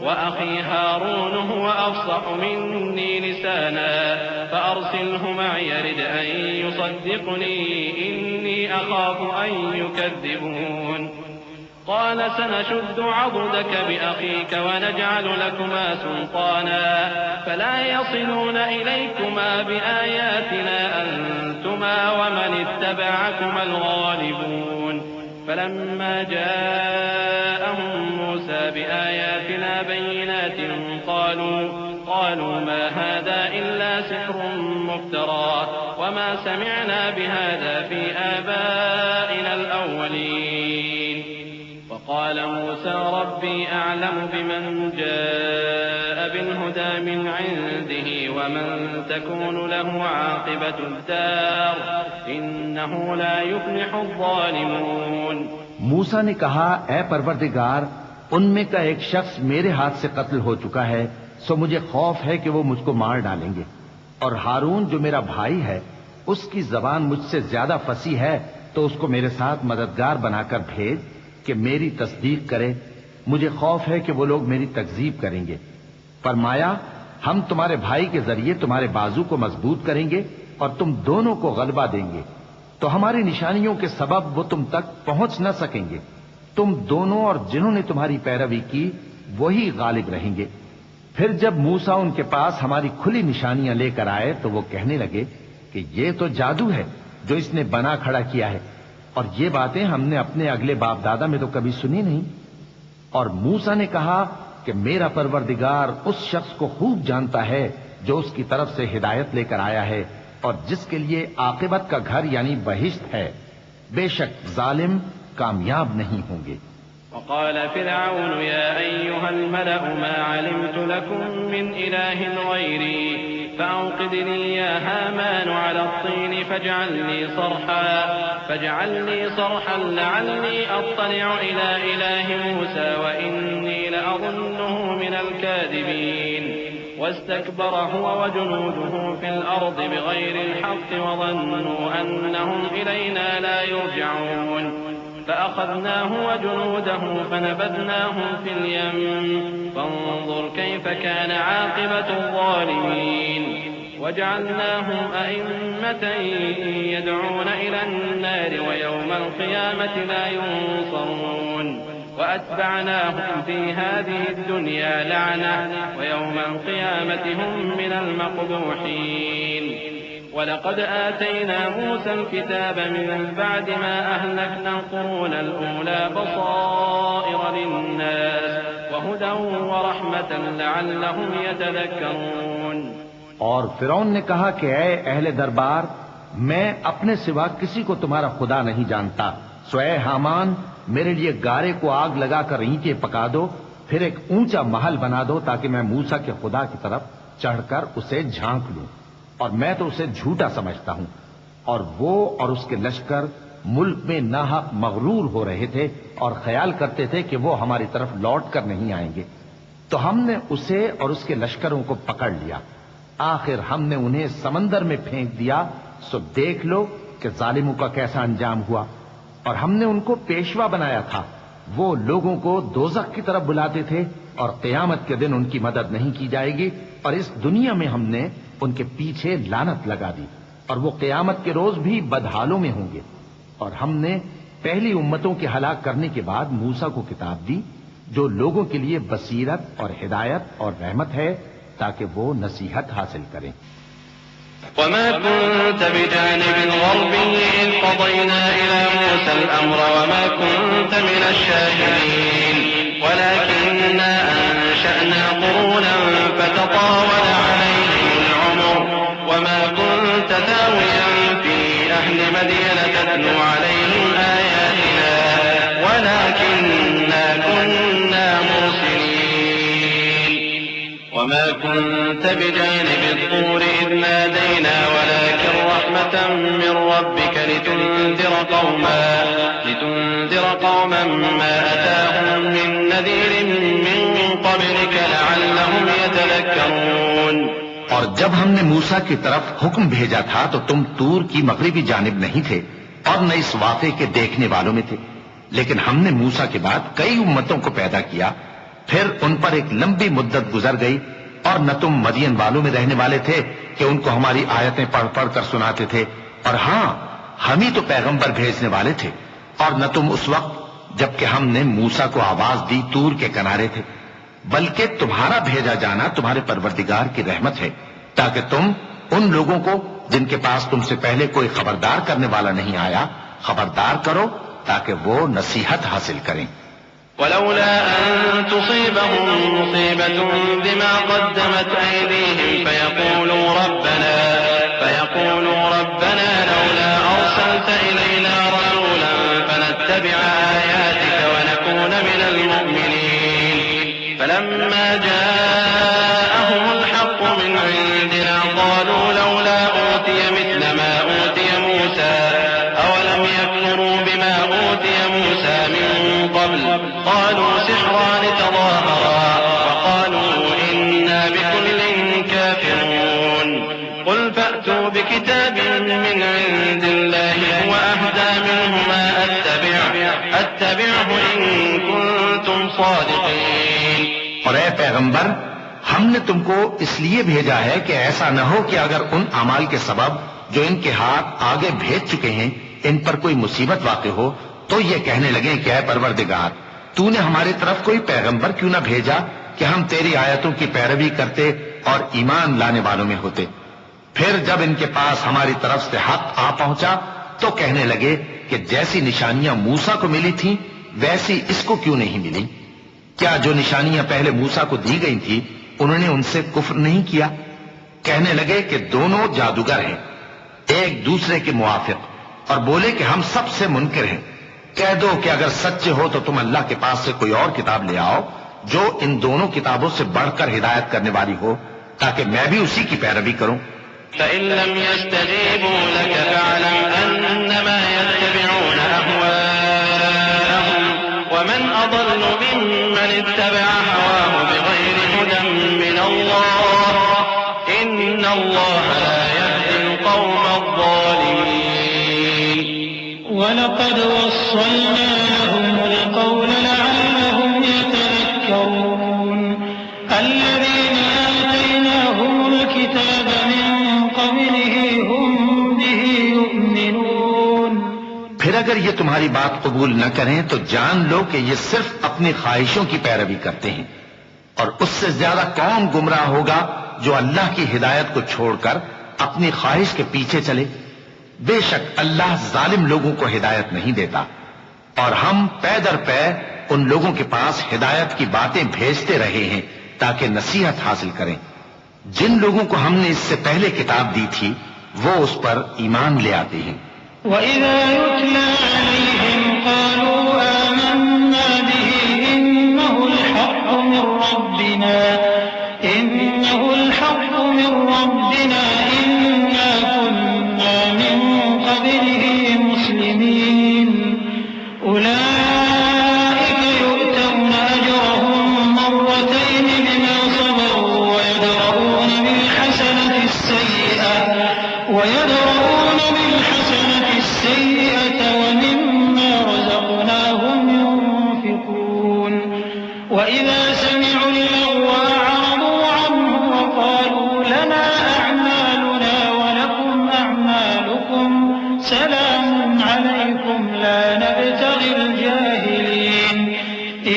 وأخي هارون هو أفصح مني لسانا فأرسله معي يرد أن يصدقني إني أخاف أن يكذبون. قال سنشد عضدك بأخيك ونجعل لكما سلطانا فلا يصلون إليكما بآياتنا أنتما ومن اتبعكما الغالبون. فلما جاءهم موسى بآياتنا بينات قالوا ما هذا إلا سحر مفترى وما سمعنا بهذا في آبائنا الأولين. وقال موسى ربي أعلم بمن جاء بالهدى من عنده ومن تكون له عاقبة الدار إنه لا يفلح الظالمون.
موسیٰ نے کہا اے پروردگار، ان میں کا ایک شخص میرے ہاتھ سے قتل ہو چکا ہے، سو مجھے خوف ہے کہ وہ مجھ کو مار ڈالیں گے، اور ہارون جو میرا بھائی ہے اس کی زبان مجھ سے زیادہ فصیح ہے، تو اس کو میرے ساتھ مددگار بنا کر بھیج کہ میری تصدیق کرے. مجھے خوف ہے کہ وہ لوگ میری تکذیب کریں گے. فرمایا ہم تمہارے بھائی کے ذریعے تمہارے بازو کو مضبوط کریں گے اور تم دونوں کو غلبہ دیں گے، تو ہماری نشانیوں کے سبب وہ تم تک پہنچ نہ سکیں گے. تم دونوں اور جنہوں نے تمہاری پیروی کی وہی غالب رہیں گے. پھر جب موسیٰ ان کے پاس ہماری کھلی نشانیاں لے کر آئے تو وہ کہنے لگے کہ یہ تو جادو ہے جو اس نے بنا کھڑا کیا ہے، اور یہ باتیں ہم نے اپنے اگلے باپ دادا میں تو کبھی سنی نہیں. اور موسیٰ نے کہا کہ میرا پروردگار اس شخص کو خوب جانتا ہے جو اس کی طرف سے ہدایت لے کر آیا ہے اور جس کے لیے عاقبت کا گھر یعنی بہشت ہے. بے شک ظالم کامیاب نہیں ہوں گے.
وقال فرعون يا أيها الملأ ما علمت لكم من إله غيري فأوقد لي يا هامان على الطين فاجعل لي صرحا لعلي أطلع إلى إله موسى وإني لأظنه من الكاذبين. واستكبر هو وجنوده في الأرض بغير الحق وظنوا أنهم إلينا لا يرجعون. فأخذناه وجنوده فنبذناهم في اليم فانظر كيف كان عاقبة الظالمين. وجعلناهم أئمة يدعون إلى النار ويوم القيامة لا ينصرون. وأتبعناهم في هذه الدنيا لعنة ويوم القيامة هم من المقبوحين ولقد آتينا موسى الكتاب من بعد ما أهلكنا القرون الأولى بصائر للناس وهدى ورحمة لعلهم يتذكرون.
اور فرعون نے کہا کہ اے اہل دربار، میں اپنے سوا کسی کو تمہارا خدا نہیں جانتا، سو اے حامان میرے لیے گارے کو آگ لگا کر اینٹیں پکا دو، پھر ایک اونچا محل بنا دو تاکہ میں موسیٰ کے خدا کی طرف چڑھ کر اسے جھانک لوں، اور میں تو اسے جھوٹا سمجھتا ہوں. اور وہ اور اس کے لشکر ملک میں ناحق مغرور ہو رہے تھے اور خیال کرتے تھے کہ وہ ہماری طرف لوٹ کر نہیں آئیں گے، تو ہم نے اسے اور اس کے لشکروں کو پکڑ لیا. آخر ہم نے انہیں سمندر میں پھینک دیا، سو دیکھ لو کہ ظالموں کا کیسا انجام ہوا. اور ہم نے ان کو پیشوا بنایا تھا، وہ لوگوں کو دوزخ کی طرف بلاتے تھے، اور قیامت کے دن ان کی مدد نہیں کی جائے گی، اور اس دنیا میں ہم نے ان کے پیچھے لعنت لگا دی، اور وہ قیامت کے روز بھی بدحالوں میں ہوں گے. اور ہم نے پہلی امتوں کے ہلاک کرنے کے بعد موسیٰ کو کتاب دی جو لوگوں کے لیے بصیرت اور ہدایت اور رحمت ہے تاکہ وہ نصیحت حاصل کریں.
وما كنت بجانب الغربي إذ قضينا إلى موسى الأمر وما كنت من الشاهدين ولكننا أنشأنا قرونا فتطاول عليهم العمر وما كنت ثاويا في أهل مدين تتلو عليهم آياتنا ولكننا كنا مرسلين. وما كنت بجانب الطور إذ نادينا ولكن رحمة من ربك لتنذر قوما ما أتاهم من نذير من قبلك لعلهم يتذكرون.
اور جب ہم نے موسیٰ کی طرف حکم بھیجا تھا تو تم طور کی مغربی جانب نہیں تھے اور نہ اس واقعے کے دیکھنے والوں میں تھے، لیکن ہم نے موسیٰ کے بعد کئی امتوں کو پیدا کیا، پھر ان پر ایک لمبی مدت گزر گئی، اور نہ تم مدین والوں میں رہنے والے تھے کہ ان کو ہماری آیتیں پڑھ پڑھ کر سناتے تھے، اور ہاں ہم ہی تو پیغمبر بھیجنے والے تھے، اور نہ تم اس وقت جبکہ ہم نے موسیٰ کو آواز دی طور کے کنارے تھے، بلکہ تمہارا بھیجا جانا تمہارے پروردگار کی رحمت ہے تاکہ تم ان لوگوں کو جن کے پاس تم سے پہلے کوئی خبردار کرنے والا نہیں آیا خبردار کرو تاکہ وہ نصیحت حاصل کریں.
ولولا أن تصيبهم مصيبة بما قدمت أيديهم فيقولوا ربنا لولا أرسلت إلينا رسولا فنتبع آياتك ونكون من المؤمنين. فلما جاءهم الحق من عندنا قالوا لولا أوتي مثل ما أوتي موسى أولم يكفروا بما أوتي موسى من قبل قالوا سحران تظاهرا وقالوا إنا بكل كافرون. قل فأتوا بكتاب من عند الله هو أهدى منهما أتبعه إن كنتم صادقين.
اور اے پیغمبر، ہم نے تم کو اس لیے بھیجا ہے کہ ایسا نہ ہو کہ اگر ان اعمال کے سبب جو ان کے ہاتھ آگے بھیج چکے ہیں ان پر کوئی مصیبت واقع ہو تو یہ کہنے لگیں کہ اے پروردگار، تو نے ہماری طرف کوئی پیغمبر کیوں نہ بھیجا کہ ہم تیری آیتوں کی پیروی کرتے اور ایمان لانے والوں میں ہوتے. پھر جب ان کے پاس ہماری طرف سے حق آ پہنچا تو کہنے لگے کہ جیسی نشانیاں موسیٰ کو ملی تھیں ویسی اس کو کیوں نہیں ملی؟ کیا جو نشانیاں پہلے موسیٰ کو دی گئی تھی انہوں نے ان سے کفر نہیں کیا؟ کہنے لگے کہ دونوں جادوگر ہیں ایک دوسرے کے موافق، اور بولے کہ ہم سب سے منکر ہیں. کہہ دو کہ اگر سچے ہو تو تم اللہ کے پاس سے کوئی اور کتاب لے آؤ جو ان دونوں کتابوں سے بڑھ کر ہدایت کرنے والی ہو تاکہ میں بھی اسی کی پیروی کروں.
فإن لم يستجيبوا لك فاعلم أنما يتبعون أهواءهم ومن أضل ممن اتبع هواه بغير هدى من الله إن الله لا يهدي القوم الظالمين.
ولقد وصلنا لهم القول لعلهم يتذكرون. الذين آتيناهم الكتاب من قبله هم به يؤمنون.
پھر اگر یہ تمہاری بات قبول نہ کریں تو جان لو کہ یہ صرف اپنی خواہشوں کی پیروی کرتے ہیں، اور اس سے زیادہ کون گمراہ ہوگا جو اللہ کی ہدایت کو چھوڑ کر اپنی خواہش کے پیچھے چلے۔ بے شک اللہ ظالم لوگوں کو ہدایت نہیں دیتا، اور ہم پے در پے ان لوگوں کے پاس ہدایت کی باتیں بھیجتے رہے ہیں تاکہ نصیحت حاصل کریں۔ جن لوگوں کو ہم نے اس سے پہلے کتاب دی تھی وہ اس پر ایمان لے آتے ہیں۔
وَإِذَا يُتْلَى عَلَيْهِمْ قَالُوا آمَنَّا بِهِ إِنَّهُ الْحَقُّ مِنْ رَبِّنَا إِنَّا كُنَّا مِنْ قَبْلِهِ مُسْلِمِينَ أُولَئِكَ يُؤْتَوْنَ أَجْرَهُمْ مَرَّتَيْنِ بِمَا صَبَرُوا وَيَدْرَؤُونَ بِالْحَسَنَةِ السَّيِّئَةَ وَمِمَّا رَزَقْنَاهُمْ يُنْفِقُونَ وَإِذَا سَمِعُوا اللَّغْوَ أَعْرَضُوا عَنْهُ وَقَالُوا لَنَا أَعْمَالُنَا وَلَكُمْ أَعْمَالُكُمْ سَلَامٌ عَلَيْكُمْ لَا نَبْتَغِي الْجَاهِلِينَ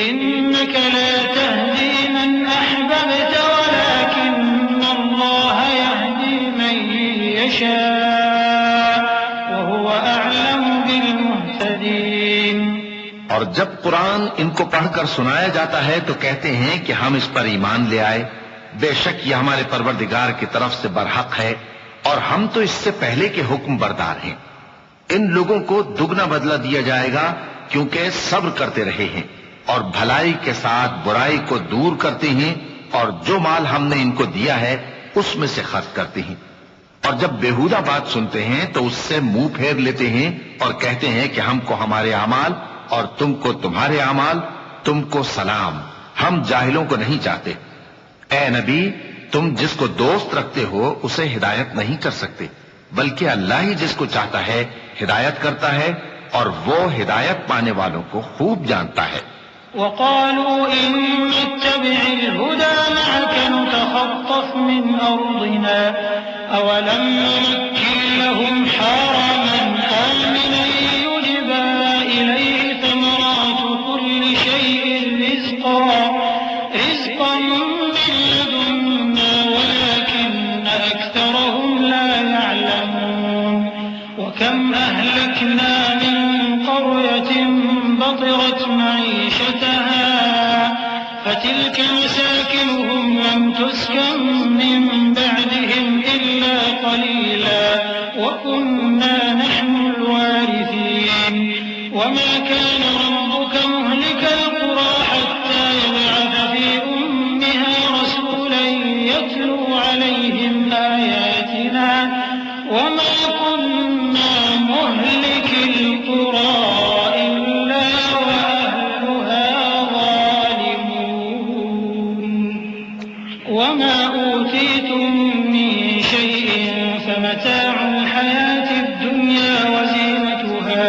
إِنَّكَ لَا تَهْدِي مَنْ أَحْبَبْتَ وَلَكِنَّ اللَّهَ يَهْدِي مَن يَشَاءُ وَهُوَ أَعْلَمُ بِالْمُهْتَدِينَ۔
اور جب قرآن ان کو پڑھ کر سنایا جاتا ہے تو کہتے ہیں کہ ہم اس پر ایمان لے آئے، بے شک یہ ہمارے پروردگار کی طرف سے برحق ہے اور ہم تو اس سے پہلے کے حکم بردار ہیں۔ ان لوگوں کو دگنا بدلہ دیا جائے گا کیونکہ صبر کرتے رہے ہیں اور بھلائی کے ساتھ برائی کو دور کرتے ہیں، اور جو مال ہم نے ان کو دیا ہے اس میں سے خرچ کرتے ہیں، اور جب بیہودہ بات سنتے ہیں تو اس سے منہ پھیر لیتے ہیں اور کہتے ہیں کہ ہم کو ہمارے اعمال اور تم کو تمہارے اعمال، تم کو سلام، ہم جاہلوں کو نہیں چاہتے۔ اے نبی، تم جس کو دوست رکھتے ہو اسے ہدایت نہیں کر سکتے، بلکہ اللہ ہی جس کو چاہتا ہے ہدایت کرتا ہے، اور وہ ہدایت پانے والوں کو خوب جانتا ہے۔
وقالوا إن نتبع الهدى معك نتخطف من أرضنا أولم نمكن لهم حرما آمنا يجبى إليه ثمرات كل شيء رزقا من لدنا ولكن أكثرهم لا يعلمون وكم أهلكنا من قرية بطرت معيشتها فتلك مساكنهم لم تسكن من بعدهم إلا قليلا وكنا نحن الوارثين وما كان ربك مهلك القرى حتى يبعث في أمها رسولا يتلو عليهم آياتنا وما كنا مهلك القرى وما أوتيتم من شيء فمتاع الحياة الدنيا وزينتها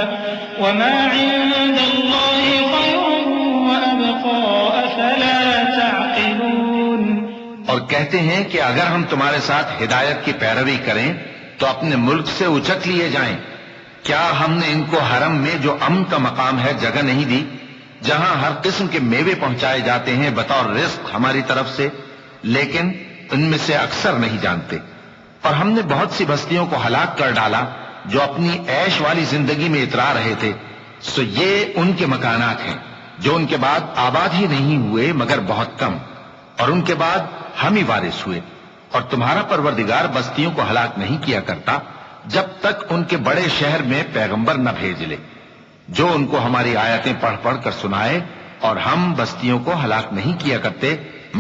وما عند الله خير وأبقى أفلا تعقلون۔
اور کہتے ہیں کہ اگر ہم تمہارے ساتھ ہدایت کی پیروی کریں تو اپنے ملک سے اچک لیے جائیں۔ کیا ہم نے ان کو حرم میں جو امن کا مقام ہے جگہ نہیں دی، جہاں ہر قسم کے میوے پہنچائے جاتے ہیں بطور رزق ہماری طرف سے؟ لیکن ان میں سے اکثر نہیں جانتے۔ اور ہم نے بہت سی بستیوں کو ہلاک کر ڈالا جو اپنی عیش والی زندگی میں اترا رہے تھے، سو یہ ان کے مکانات ہیں جو ان کے بعد آباد ہی نہیں ہوئے مگر بہت کم، اور ان کے بعد ہم ہی وارث ہوئے۔ اور تمہارا پروردگار بستیوں کو ہلاک نہیں کیا کرتا جب تک ان کے بڑے شہر میں پیغمبر نہ بھیج لے جو ان کو ہماری آیتیں پڑھ پڑھ کر سنائے، اور ہم بستیوں کو ہلاک نہیں کیا کرتے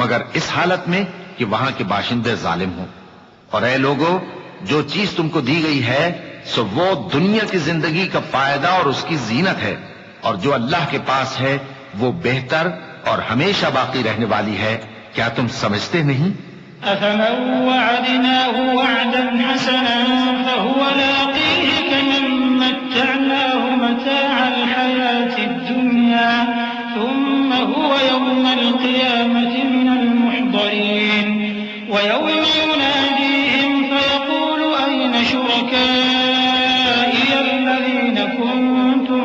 مگر اس حالت میں کہ وہاں کے باشندے ظالم ہوں۔ اور اے لوگو، جو چیز تم کو دی گئی ہے سو وہ دنیا کی زندگی کا فائدہ اور اس کی زینت ہے، اور جو اللہ کے پاس ہے وہ بہتر اور ہمیشہ باقی رہنے والی ہے۔ کیا تم سمجھتے نہیں؟
أفمن وعدناه وعدا حسنا فهو لاقيه كمن متعناه متاع الحياة الدنيا ثم هو يوم القيامة من المحضرين ويوم يناديهم فيقول أين شركائي الذين كنتم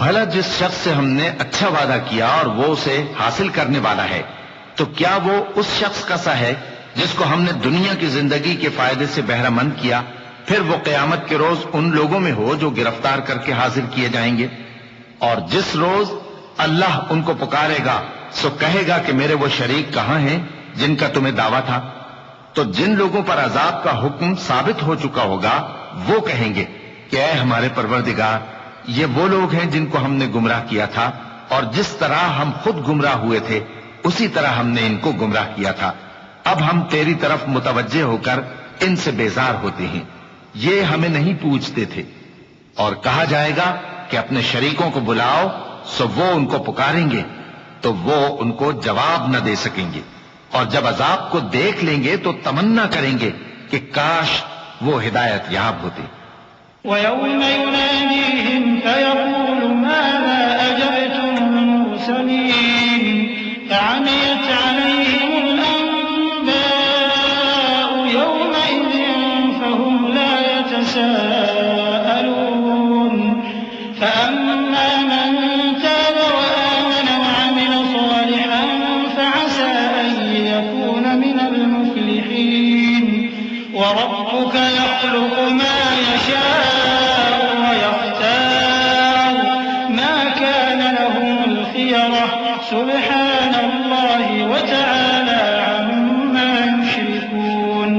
بھلا جس شخص سے ہم نے اچھا وعدہ کیا اور وہ اسے حاصل کرنے والا ہے، تو کیا وہ اس شخص کا سا ہے جس کو ہم نے دنیا کی زندگی کے فائدے سے بہرہ مند کیا، پھر وہ قیامت کے روز ان لوگوں میں ہو جو گرفتار کر کے حاضر کیے جائیں گے؟ اور جس روز اللہ ان کو پکارے گا سو کہے گا کہ میرے وہ شریک کہاں ہیں جن کا تمہیں دعویٰ تھا؟ تو جن لوگوں پر عذاب کا حکم ثابت ہو چکا ہوگا وہ کہیں گے کہ اے ہمارے پروردگار، یہ وہ لوگ ہیں جن کو ہم نے گمراہ کیا تھا، اور جس طرح ہم خود گمراہ ہوئے تھے اسی طرح ہم نے ان کو گمراہ کیا تھا۔ اب ہم تیری طرف متوجہ ہو کر ان سے بیزار ہوتے ہیں، یہ ہمیں نہیں پوچھتے تھے۔ اور کہا جائے گا کہ اپنے شریکوں کو بلاؤ، سو وہ ان کو پکاریں گے تو وہ ان کو جواب نہ دے سکیں گے، اور جب عذاب کو دیکھ لیں گے تو تمنا کریں گے کہ کاش وہ ہدایت یاب ہوتے۔
وَيَوْمَ يُنَادِيهِمْ فَيَقُولُ مَاذَا أَجَبْتُمُ الْمُرْسَلِينَ فَعَمِيَتْ عَلَيْهِمُ الْأَنبَاءُ يَوْمَئِذٍ فَهُمْ لَا يَتَسَاءَلُونَ فَأَمَّا مَنْ تَابَ وَآمَنَ وَعَمِلَ صَالِحًا فَعَسَىٰ أَن يَكُونَ مِنَ الْمُفْلِحِينَ وَرَبُّكَ يَخْلُقُ مَا يَشَاءُ وَيَخْتَارُ مَا كَانَ لَهُمُ الْخِيَرَةُ سُبْحَانَ اللَّهِ وَتَعَالَىٰ عَمَّا يُشْرِكُونَ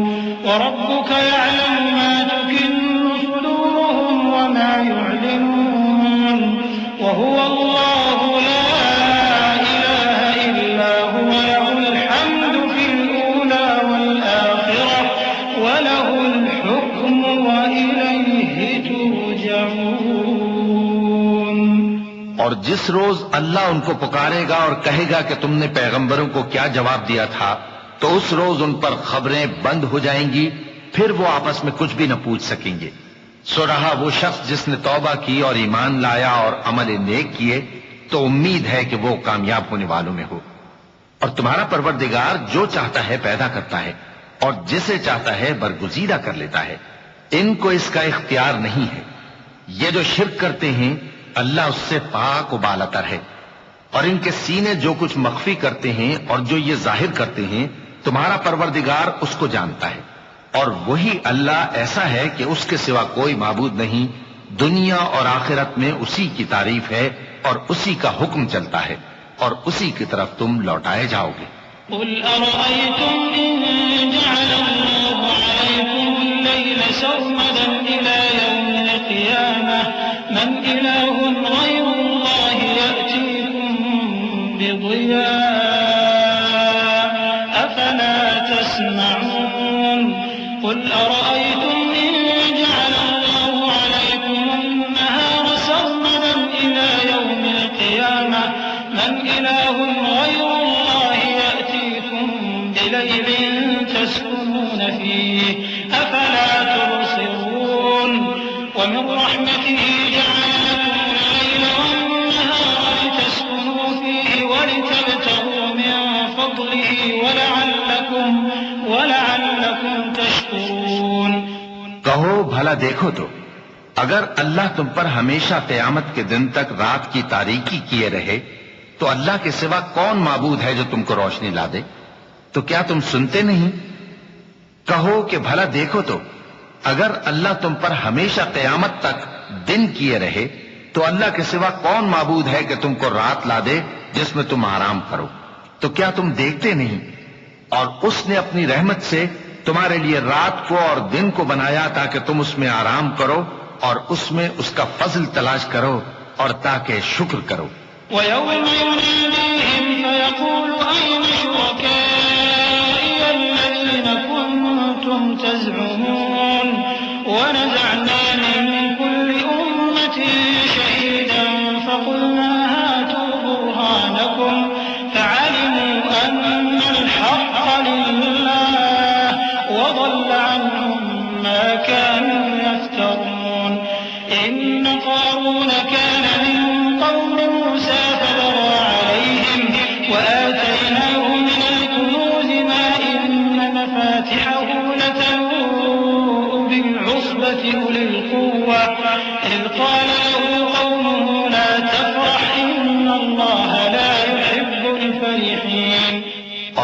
وَرَبُّكَ يَعْلَمُ مَا تُكِنُّ صُدُورُهُمْ وَمَا يُعْلِنُونَ وَهُوَ اللَّهُ لَا إِلَٰهَ إِلَّا هُوَ لَهُ الْحَمْدُ فِي الْأُولَىٰ وَالْآخِرَةِ وَلَهُ الْحُكْمُ وَإِلَيْهِ تُرْجَعُونَ۔
اور جس روز اللہ ان کو پکارے گا اور کہے گا کہ تم نے پیغمبروں کو کیا جواب دیا تھا، تو اس روز ان پر خبریں بند ہو جائیں گی، پھر وہ آپس میں کچھ بھی نہ پوچھ سکیں گے۔ سو رہا وہ شخص جس نے توبہ کی اور ایمان لایا اور عمل نیک کیے، تو امید ہے کہ وہ کامیاب ہونے والوں میں ہو۔ اور تمہارا پروردگار جو چاہتا ہے پیدا کرتا ہے، اور جسے چاہتا ہے برگزیدہ کر لیتا ہے، ان کو اس کا اختیار نہیں ہے۔ یہ جو شرک کرتے ہیں اللہ اس سے پاک و بالاتر ہے، اور ان کے سینے جو کچھ مخفی کرتے ہیں اور جو یہ ظاہر کرتے ہیں تمہارا پروردگار اس کو جانتا ہے۔ اور وہی اللہ ایسا ہے کہ اس کے سوا کوئی معبود نہیں، دنیا اور آخرت میں اسی کی تعریف ہے اور اسی کا حکم چلتا ہے، اور اسی کی طرف تم لوٹائے جاؤ گے۔
قُلْ أَرَأَيْتُمْ إِن جَعَلَ اللَّهُ عَلَيْكُمُ اللَّيْلَ سَرْمَدًا إِلَىٰ يَوْمِ الْقِيَامَةِ مَنْ إِلَٰهٌ غَيْرُ اللَّهِ يَأْتِيكُم بِضِيَاءٍ أَفَلَا تَسْمَعُونَ قُلْ أَرَأَيْتُمْ إِن جَعَلَ اللَّهُ عَلَيْكُمُ النَّهَارَ سَرْمَدًا إِلَىٰ يَوْمِ الْقِيَامَةِ مَنْ إِلَٰهٌ غَيْرُ اللَّهِ يَأْتِيكُم بِلَيْلٍ تَسْكُنُونَ فِيهِ أَفَلَا تُبْصِرُونَ وَمِن رَّحْمَتِهِ جَعَلَ لَكُمُ اللَّيْلَ وَالنَّهَارَ لِتَسْكُنُوا فِيهِ وَلِتَبْتَغُوا مِن فَضْلِهِ وَلَعَلَّكُمْ تَشْكُرُونَ۔
کہو بھلا دیکھو تو، اگر اللہ تم پر ہمیشہ قیامت کے دن تک رات کی تاریکی کیے رہے تو اللہ کے سوا کون معبود ہے جو تم کو روشنی لا دے؟ تو کیا تم سنتے نہیں؟ کہو کہ بھلا دیکھو تو، اگر اللہ تم پر ہمیشہ قیامت تک دن کیے رہے تو اللہ کے سوا کون معبود ہے کہ تم کو رات لا دے جس میں تم آرام کرو؟ تو کیا تم دیکھتے نہیں؟ اور اس نے اپنی رحمت سے تمہارے لیے رات کو اور دن کو بنایا تاکہ تم اس میں آرام کرو اور اس میں اس کا فضل تلاش کرو اور تاکہ شکر کرو۔
وَيَوْمَ يُنَادِيهِمْ فَيَقُولُ أَيْنَ شُرَكَائِيَ الَّذِينَ كُنتُمْ تَزْعُمُونَ وَنَزَعْنَا مِن كُلِّ أُمَّةٍ شَهِيدًا فَقُلْنَا هَاتُوا بُرْهَانَكُمْ فَعَلِمُوا أَنَّ الْحَقَّ لِلَّهِ وَضَلَّ عَنْهُم مَّا كَانُوا يَفْتَرُونَ إِنَّ قَارُونَ كَانَ مِن قَوْمِ مُوسَىٰ فَبَغَىٰ عَلَيْهِمْ وَآتَيْنَاهُ مِنَ الْكُنُوزِ مَا إِنَّ مَفَاتِحَهُ لَتَنُوءُ بِالْعُصْبَةِ أُولِي الْقُوَّةِ إِذْ قَالَ لَهُ قَوْمُهُ لَا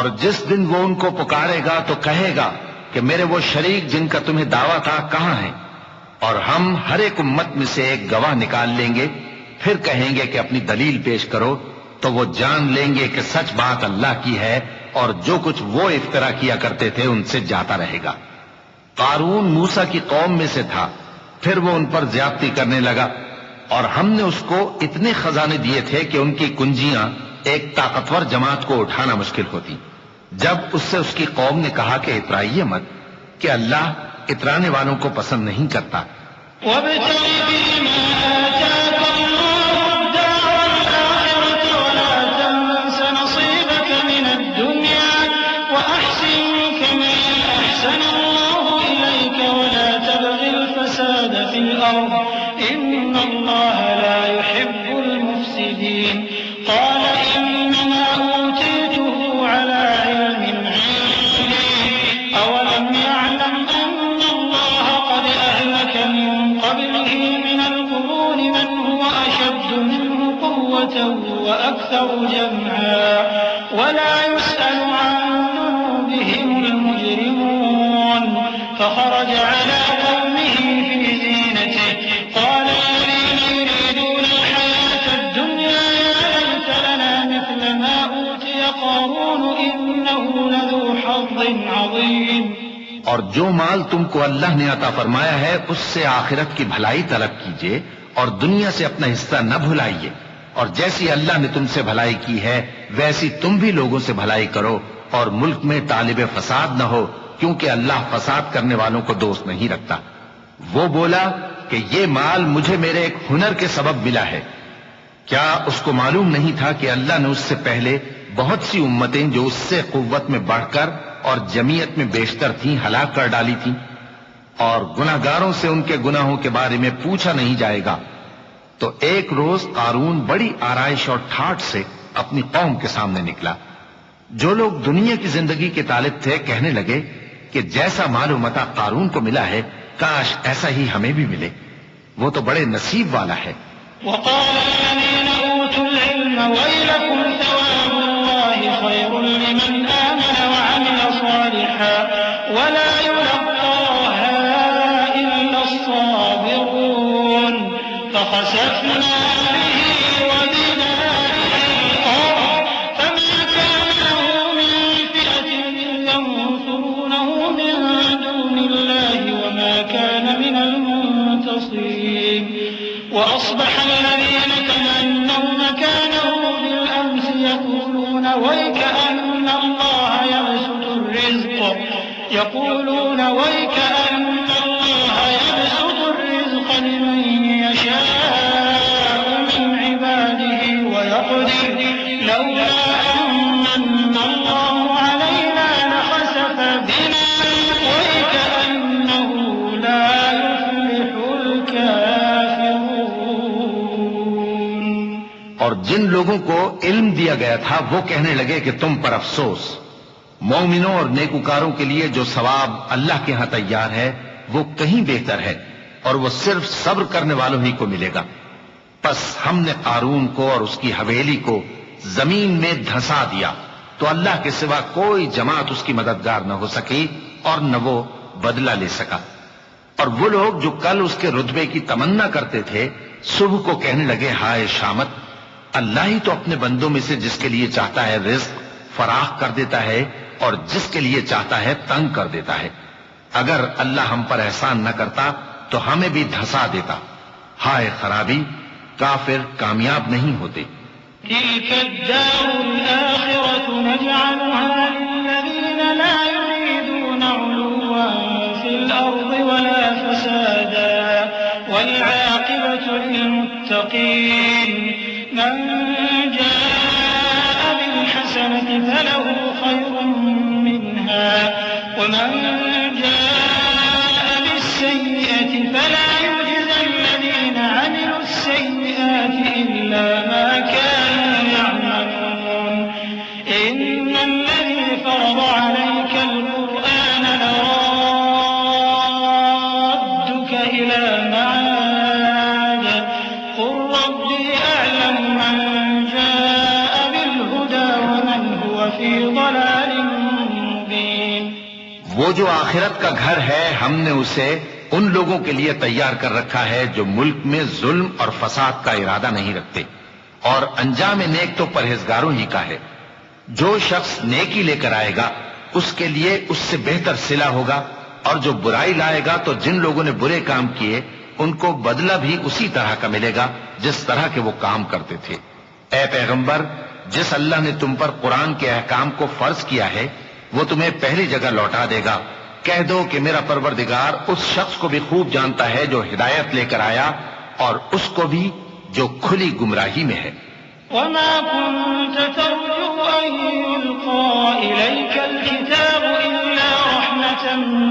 اور جس دن وہ ان کو پکارے گا تو کہے گا کہ میرے وہ شریک جن کا تمہیں دعویٰ تھا کہاں ہیں؟ اور ہم ہر ایک امت میں سے ایک گواہ نکال لیں گے، پھر کہیں گے کہ اپنی دلیل پیش کرو، تو وہ جان لیں گے کہ سچ بات اللہ کی ہے، اور جو کچھ وہ افترا کیا کرتے تھے ان سے جاتا رہے گا۔ قارون موسیٰ کی قوم میں سے تھا، پھر وہ ان پر زیادتی کرنے لگا، اور ہم نے اس کو اتنے خزانے دیے تھے کہ ان کی کنجیاں ایک طاقتور جماعت کو اٹھانا مشکل ہوتی۔ جب اس سے اس کی قوم نے کہا کہ اترائیے مت، کہ اللہ اترانے والوں کو پسند نہیں کرتا۔
وابتغ فيما آتاك الله الدار الآخرة ولا تنس نصيبك من الدنيا وأحسن كما أحسن الله إليك ولا تبغ الفساد في الأرض إن الله لا يحب المفسدين قال إنما أوتيته على علم عندي أولم يعلم أن الله قد أهلك من قبله من القرون من هو أشد منه قوة وأكثر جمعا ولا يسأل عن ذنوبهم المجرمون فخرج على قومه في زينته قال الذين يريدون الحياة الدنيا يا ليت لنا مثل ما أوتي قارون إنه لذو حظ عظيم۔
اور جو مال تم کو اللہ نے عطا فرمایا ہے اس سے آخرت کی بھلائی طلب کیجیے اور دنیا سے اپنا حصہ نہ بھلائیے، اور جیسی اللہ نے تم سے بھلائی کی ہے ویسی تم بھی لوگوں سے بھلائی کرو، اور ملک میں طالب فساد نہ ہو، کیونکہ اللہ فساد کرنے والوں کو دوست نہیں رکھتا۔ وہ بولا کہ یہ مال مجھے میرے ایک ہنر کے سبب ملا ہے۔ کیا اس کو معلوم نہیں تھا کہ اللہ نے اس سے پہلے بہت سی امتیں جو اس سے قوت میں بڑھ کر اور جمعیت میں بیشتر تھیں ہلاک کر ڈالی تھیں، اور گناہگاروں سے ان کے گناہوں کے بارے میں پوچھا نہیں جائے گا؟ تو ایک روز قارون بڑی آرائش اور ٹھاٹھ سے اپنی قوم کے سامنے نکلا۔ جو لوگ دنیا کی زندگی کے طالب تھے کہنے لگے کہ جیسا مال و متاع قارون کو ملا ہے کاش ایسا ہی ہمیں بھی ملے، وہ تو بڑے نصیب والا ہے۔
وقال الذين أوتوا العلم ويلكم ثواب الله خير لمن آمن وعمل صالحا ولا يلقاها إلا الصابرون فخسفنا به وبداره الأرض فما كان له من فئة ينصرونه من دون الله وما كان من المنتصرين وأصبح الذين تمنوا مكانه بالأمس يقولون ويكأن الله يبسط الرزق لمن يشاء من عباده ويقدر لولا أن الله علينا لخسف بنا ويكأنه لا يفلح الكافرون۔
اور جن لوگوں کو علم دیا گیا تھا وہ کہنے لگے کہ تم پر افسوس، مومنوں اور نیکوکاروں کے لیے جو ثواب اللہ کے ہاں تیار ہے وہ کہیں بہتر ہے، اور وہ صرف صبر کرنے والوں ہی کو ملے گا۔ پس ہم نے قارون کو اور اس کی حویلی کو زمین میں دھسا دیا تو اللہ کے سوا کوئی جماعت اس کی مددگار نہ ہو سکی اور نہ وہ بدلہ لے سکا۔ اور وہ لوگ جو کل اس کے رتبے کی تمنا کرتے تھے صبح کو کہنے لگے ہائے شامت، اللہ ہی تو اپنے بندوں میں سے جس کے لیے چاہتا ہے رزق فراخ کر دیتا ہے اور جس کے لیے چاہتا ہے تنگ کر دیتا ہے۔ اگر اللہ ہم پر احسان نہ کرتا تو ہمیں بھی دھسا دیتا۔ ہائے خرابی، کافر کامیاب نہیں ہوتے۔
تلك الدار الآخرة نجعلها للذين لا يريدون علوا في الأرض ولا فسادا والعاقبة للمتقين من جاء بالحسنة فله خير منها ومن جاء بالسيئة فلا يجزى الذين عملوا السيئات إلا ما كانوا يعملون إن الذي فرض عليك القرآن لرادك إلى معاد قل ربي أعلم من جاء بالهدى ومن هو في ضلال
وہ جو آخرت کا گھر ہے ہم نے اسے ان لوگوں کے لیے تیار کر رکھا ہے جو ملک میں ظلم اور فساد کا ارادہ نہیں رکھتے، اور انجام نیک تو پرہیزگاروں ہی کا ہے۔ جو شخص نیکی لے کر آئے گا اس کے لیے اس سے بہتر صلہ ہوگا، اور جو برائی لائے گا تو جن لوگوں نے برے کام کیے ان کو بدلہ بھی اسی طرح کا ملے گا جس طرح کے وہ کام کرتے تھے۔ اے پیغمبر، جس اللہ نے تم پر قرآن کے احکام کو فرض کیا ہے وہ تمہیں پہلی جگہ لوٹا دے گا۔ کہہ دو کہ میرا پروردگار اس شخص کو بھی خوب جانتا ہے جو ہدایت لے کر آیا، اور اس کو بھی جو کھلی گمراہی میں ہے۔
وما كنت ترجو أن يلقى إليك الكتاب إلا رحمة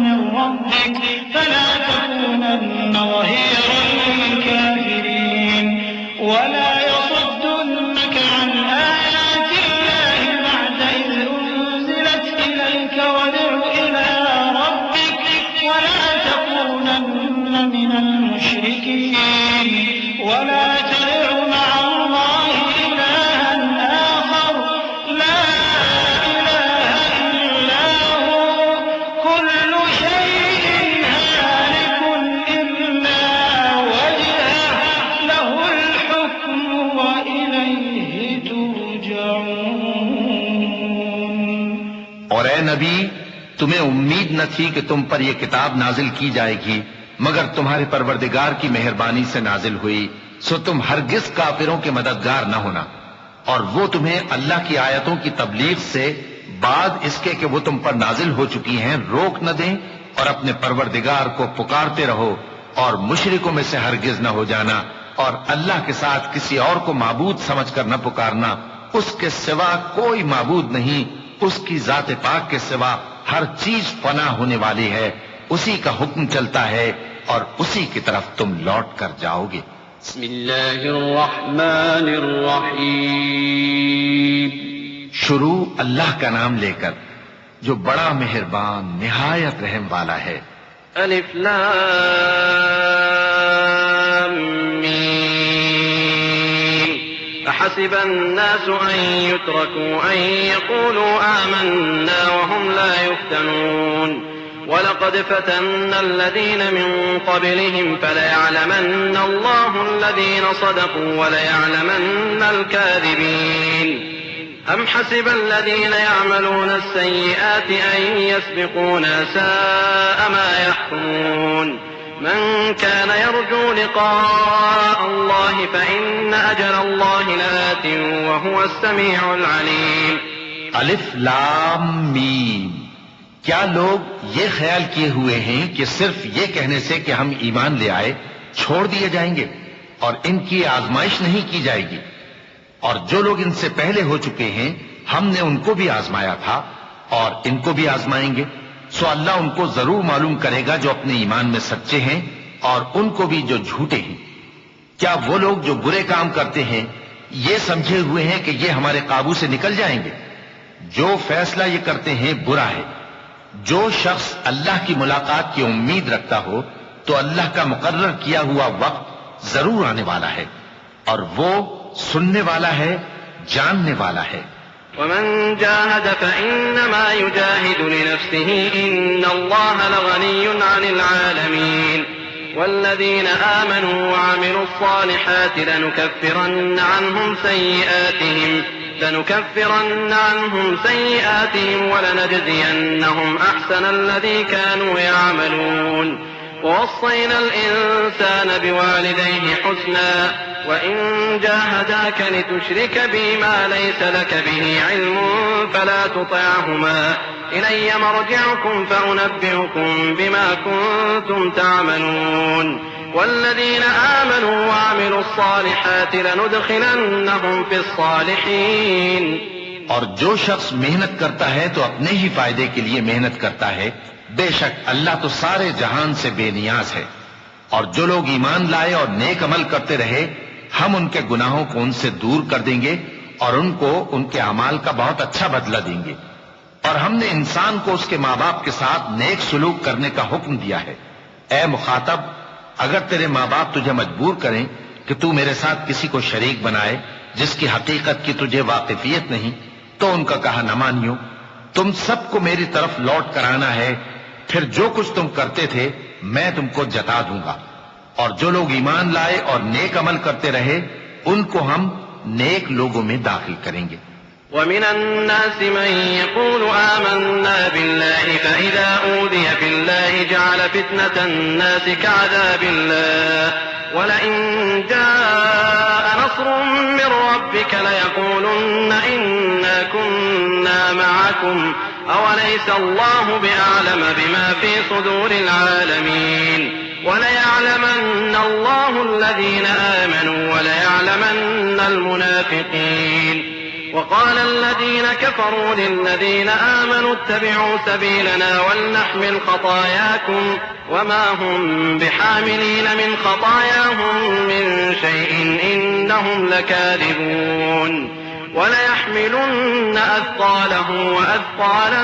من ربك فلا تكونن ظهيرا للكافرين ولا يصدنك عن آيات الله بعد إذ أنزلت إليك وادع إلى ربك ولا تكونن من المشركين ولا تدع مع الله إلها آخر لا إله إلا هو كل شيء هالك إلا وجهه له الحكم وإليه ترجعون۔
اور اے نبی، تمہیں امید نہ تھی کہ تم پر یہ کتاب نازل کی جائے گی مگر تمہارے پروردگار کی مہربانی سے نازل ہوئی، سو تم ہرگز کافروں کے مددگار نہ ہونا، اور وہ تمہیں اللہ کی آیتوں کی تبلیغ سے بعد اس کے کہ وہ تم پر نازل ہو چکی ہیں روک نہ دیں، اور اپنے پروردگار کو پکارتے رہو اور مشرکوں میں سے ہرگز نہ ہو جانا، اور اللہ کے ساتھ کسی اور کو معبود سمجھ کر نہ پکارنا، اس کے سوا کوئی معبود نہیں، اس کی ذات پاک کے سوا ہر چیز فنا ہونے والی ہے، اسی کا حکم چلتا ہے اور اسی کی طرف تم لوٹ کر جاؤ گے۔
بسم اللہ الرحمن الرحیم۔
شروع اللہ کا نام لے کر جو بڑا مہربان نہایت رحم والا ہے۔
الف لام میم۔ احسب الناس ان يتركوا ان يقولوا آمنا وهم لا يفتنون وَلَقَدْ فَتَنَّا الَّذِينَ مِن قَبْلِهِمْ فَلَيَعْلَمَنَّ اللَّهُ الَّذِينَ صَدَقُوا وَلَيَعْلَمَنَّ الْكَاذِبِينَ أَمْ حَسِبَ الَّذِينَ يَعْمَلُونَ السَّيِّئَاتِ أَن يَسْبِقُونَا سَاءَ مَا يَحْكُمُونَ مَن كَانَ يَرْجُو لِقَاءَ اللَّهِ فَإِنَّ أَجَلَ اللَّهِ لَآتٍ وَهُوَ السَّمِيعُ الْعَلِيمُ۔
الف لام میم۔ کیا لوگ یہ خیال کیے ہوئے ہیں کہ صرف یہ کہنے سے کہ ہم ایمان لے آئے چھوڑ دیے جائیں گے اور ان کی آزمائش نہیں کی جائے گی؟ اور جو لوگ ان سے پہلے ہو چکے ہیں ہم نے ان کو بھی آزمایا تھا اور ان کو بھی آزمائیں گے، سو اللہ ان کو ضرور معلوم کرے گا جو اپنے ایمان میں سچے ہیں اور ان کو بھی جو جھوٹے ہیں۔ کیا وہ لوگ جو برے کام کرتے ہیں یہ سمجھے ہوئے ہیں کہ یہ ہمارے قابو سے نکل جائیں گے؟ جو فیصلہ یہ کرتے ہیں برا ہے۔ جو شخص اللہ کی ملاقات کی امید رکھتا ہو تو اللہ کا مقرر کیا ہوا وقت ضرور آنے والا ہے، اور وہ سننے والا ہے، جاننے والا ہے۔
ومن جاهد فإنما يجاهد لنفسه إن الله لغني عن العالمين والذين آمنوا وعملوا الصالحات لنكفرن عنهم سيئاتهم ولنجزينهم أحسن الذي كانوا يعملون ووصينا الإنسان بوالديه حسنا وإن جاهداك لتشرك بي ما ليس لك به علم فلا تطعهما إلي مرجعكم فأنبئكم بما كنتم تعملون والذين آمنوا وعملوا الصالحات لندخلنهم في الصالحين۔
اور جو شخص محنت کرتا ہے تو اپنے ہی فائدے کے لیے محنت کرتا ہے، بے شک اللہ تو سارے جہان سے بے نیاز ہے۔ اور جو لوگ ایمان لائے اور نیک عمل کرتے رہے ہم ان کے گناہوں کو ان سے دور کر دیں گے اور ان کو ان کے اعمال کا بہت اچھا بدلہ دیں گے۔ اور ہم نے انسان کو اس کے ماں باپ کے ساتھ نیک سلوک کرنے کا حکم دیا ہے۔ اے مخاطب، اگر تیرے ماں باپ تجھے مجبور کریں کہ تو میرے ساتھ کسی کو شریک بنائے جس کی حقیقت کی تجھے واقفیت نہیں تو ان کا کہا نہ مانیو۔ تم سب کو میری طرف لوٹ کر آنا ہے پھر جو کچھ تم کرتے تھے میں تم کو جتا دوں گا، اور جو لوگ ایمان لائے اور نیک عمل کرتے رہے ان کو ہم نیک لوگوں میں داخل کریں گے۔
ومن الناس من يقول آمنا بالله فإذا أوذي في الله جعل فتنة الناس كعذاب الله ولئن جاء نصر من ربك ليقولن إنا كنا معكم أوليس الله بأعلم بما في صدور العالمين وليعلمن الله الذين آمنوا وليعلمن المنافقين وقال الذين كفروا للذين آمنوا اتبعوا سبيلنا ولنحمل خطاياكم وما هم بحاملين من خطاياهم من شيء إنهم لكاذبون وليحملن أثقالهم وأثقالا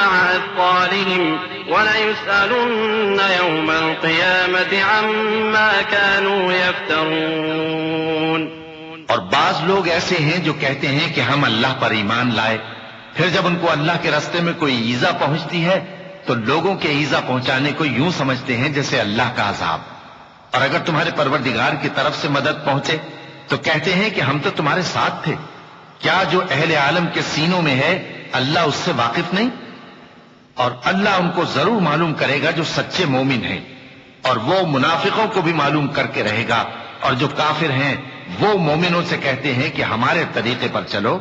مع أثقالهم وليسألن يوم القيامة عما كانوا يفترون۔
اور بعض لوگ ایسے ہیں جو کہتے ہیں کہ ہم اللہ پر ایمان لائے، پھر جب ان کو اللہ کے راستے میں کوئی ایذا پہنچتی ہے تو لوگوں کے ایذا پہنچانے کو یوں سمجھتے ہیں جیسے اللہ کا عذاب، اور اگر تمہارے پروردگار کی طرف سے مدد پہنچے تو کہتے ہیں کہ ہم تو تمہارے ساتھ تھے۔ کیا جو اہل عالم کے سینوں میں ہے اللہ اس سے واقف نہیں؟ اور اللہ ان کو ضرور معلوم کرے گا جو سچے مومن ہیں، اور وہ منافقوں کو بھی معلوم کر کے رہے گا، اور جو کافر ہیں وہ مومنوں سے کہتے ہیں کہ ہمارے طریقے پر چلو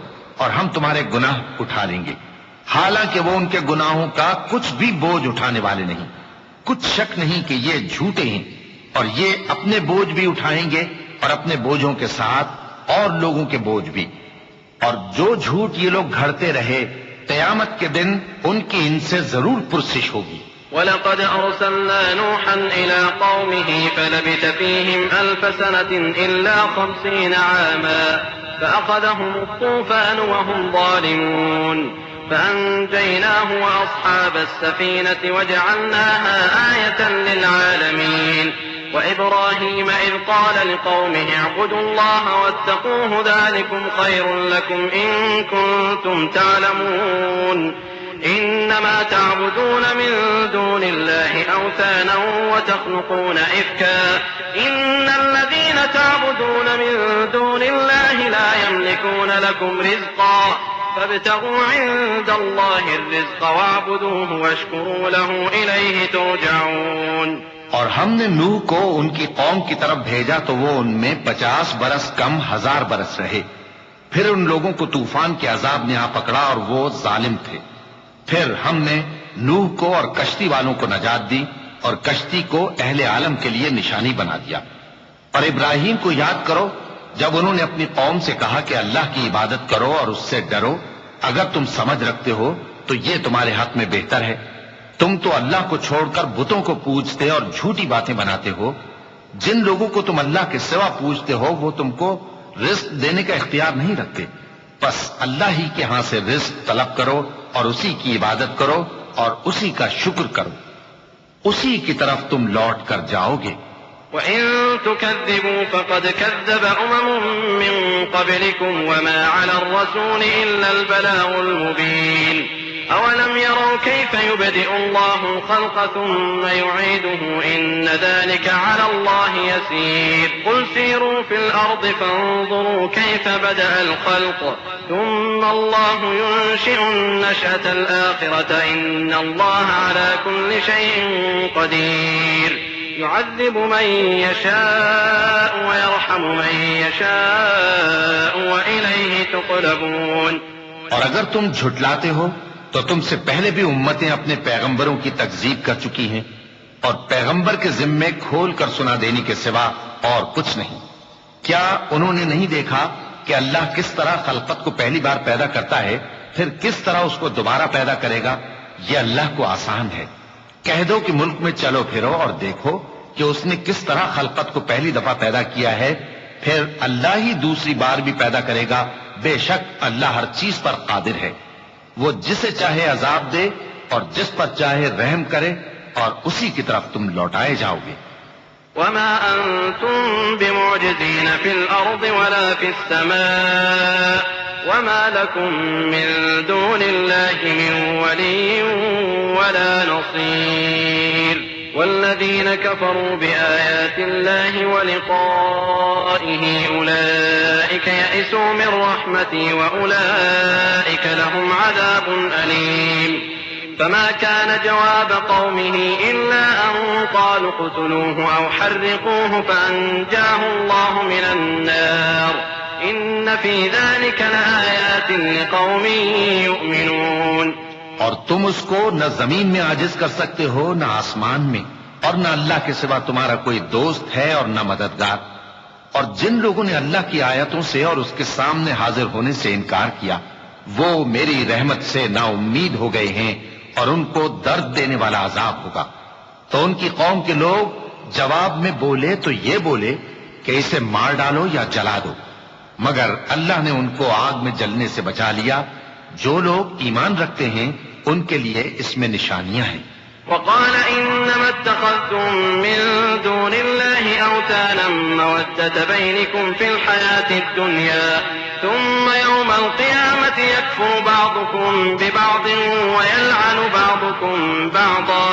اور ہم تمہارے گناہ اٹھا لیں گے، حالانکہ وہ ان کے گناہوں کا کچھ بھی بوجھ اٹھانے والے نہیں۔ کچھ شک نہیں کہ یہ جھوٹے ہیں، اور یہ اپنے بوجھ بھی اٹھائیں گے اور اپنے بوجھوں کے ساتھ اور لوگوں کے بوجھ بھی، اور جو جھوٹ یہ لوگ گھڑتے رہے قیامت کے دن ان کی ان سے ضرور پرسش ہوگی۔
وَلَقَدْ أَرْسَلْنَا نُوحًا إِلَىٰ قَوْمِهِ فَلَبِثَ فِيهِمْ أَلْفَ سَنَةٍ إِلَّا 50 عَامًا فَأَخَذَهُمُ الطُّوفَانُ وَهُمْ ظَالِمُونَ فَأَنجَيْنَاهُ وَأَصْحَابَ السَّفِينَةِ وَجَعَلْنَاهَا آيَةً لِّلْعَالَمِينَ وَإِبْرَاهِيمَ إِذْ قَالَ لِقَوْمِهِ اعْبُدُوا اللَّهَ وَاتَّقُوهُ ذَٰلِكُمْ خَيْرٌ لَّكُمْ إِن كُنتُمْ تَعْلَمُونَ إنما تعبدون من دون الله أوثانا وتخلقون إفكا إن الذين تعبدون من دون الله لا يملكون لكم رزقا فابتغوا عند الله الرزق واعبدوه واشكروا له إليه ترجعون۔
اور ہم نے نوح کو ان کی قوم کی طرف بھیجا تو وہ ان میں 50 برس کم 1000 برس رہے، پھر ان لوگوں کو طوفان کے عذاب نے آ پکڑا اور وہ ظالم تھے۔ پھر ہم نے نوح کو اور کشتی والوں کو نجات دی اور کشتی کو اہل عالم کے لیے نشانی بنا دیا۔ اور ابراہیم کو یاد کرو جب انہوں نے اپنی قوم سے کہا کہ اللہ کی عبادت کرو اور اس سے ڈرو، اگر تم سمجھ رکھتے ہو تو یہ تمہارے حق میں بہتر ہے۔ تم تو اللہ کو چھوڑ کر بتوں کو پوجتے اور جھوٹی باتیں بناتے ہو۔ جن لوگوں کو تم اللہ کے سوا پوجتے ہو وہ تم کو رزق دینے کا اختیار نہیں رکھتے، بس اللہ ہی کے ہاں سے رزق طلب کرو اور اسی کی عبادت کرو اور اسی کا شکر کرو، اسی کی طرف تم لوٹ کر جاؤ گے۔
وَإِن تُكَذِّبُوا فَقَدْ كَذَّبَ أُمَمٌ مِّن قَبْلِكُمْ وَمَا عَلَى الرَّسُولِ إِلَّا الْبَلَاغُ الْمُبِينُ أَوَلَمْ يَرَوْا كَيْفَ يُبْدِئُ اللَّهُ الْخَلْقَ ثُمَّ يُعِيدُهُ إِنَّ ذَلِكَ عَلَى اللَّهِ يَسِيرٌ قُلْ سِيرُوا فِي الْأَرْضِ فَانظُرُوا كَيْفَ بَدَأَ الْخَلْقَ ثُمَّ اللَّهُ يُنشِئُ النَّشْأَةَ الْآخِرَةَ إِنَّ اللَّهَ عَلَى كُلِّ شَيْءٍ قَدِيرٌ يُعَذِّبُ مَن يَشَاءُ وَيَرْحَمُ مَن يَشَاءُ وَإِلَيْهِ تُقْلَبُونَ۔
اور اگر تم جھٹلاتے ہو تو تم سے پہلے بھی امتیں اپنے پیغمبروں کی تکذیب کر چکی ہیں، اور پیغمبر کے ذمے کھول کر سنا دینے کے سوا اور کچھ نہیں۔ کیا انہوں نے نہیں دیکھا کہ اللہ کس طرح خلقت کو پہلی بار پیدا کرتا ہے پھر کس طرح اس کو دوبارہ پیدا کرے گا؟ یہ اللہ کو آسان ہے۔ کہہ دو کہ ملک میں چلو پھرو اور دیکھو کہ اس نے کس طرح خلقت کو پہلی دفعہ پیدا کیا ہے، پھر اللہ ہی دوسری بار بھی پیدا کرے گا۔ بے شک اللہ ہر چیز پر قادر ہے، وہ جسے چاہے عذاب دے اور جس پر چاہے رحم کرے، اور اسی کی طرف تم لوٹائے جاؤ گے۔
وما أنتم بمعجزين في الأرض ولا في السماء وما لكم من دون الله من ولي ولا نصير والذين كفروا بآيات الله ولقائه أولئك يئسوا من رحمتي وأولئك لهم عذاب أليم فما كان جواب قومه إلا أن قالوا اقتلوه أو حرقوه فأنجاه الله من النار إن في ذلك لآيات لقوم يؤمنون.
اور تم اس کو نہ زمین میں عاجز کر سکتے ہو نہ آسمان میں، اور نہ اللہ کے سوا تمہارا کوئی دوست ہے اور نہ مددگار. اور جن لوگوں نے اللہ کی آیتوں سے اور اس کے سامنے حاضر ہونے سے انکار کیا وہ میری رحمت سے نا امید ہو گئے ہیں اور ان کو درد دینے والا عذاب ہوگا. تو ان کی قوم کے لوگ جواب میں بولے تو یہ بولے کہ اسے مار ڈالو یا جلا دو، مگر اللہ نے ان کو آگ میں جلنے سے بچا لیا. جو لوگ ایمان رکھتے ہیں ان کے لیے اس میں نشانیاں ہیں.
وقال إنما اتخذتم من دون الله أوثانا مودة بينكم في الحياة الدنيا ثم يوم القيامة يكفر بعضكم ببعض ويلعن بعضكم بعضا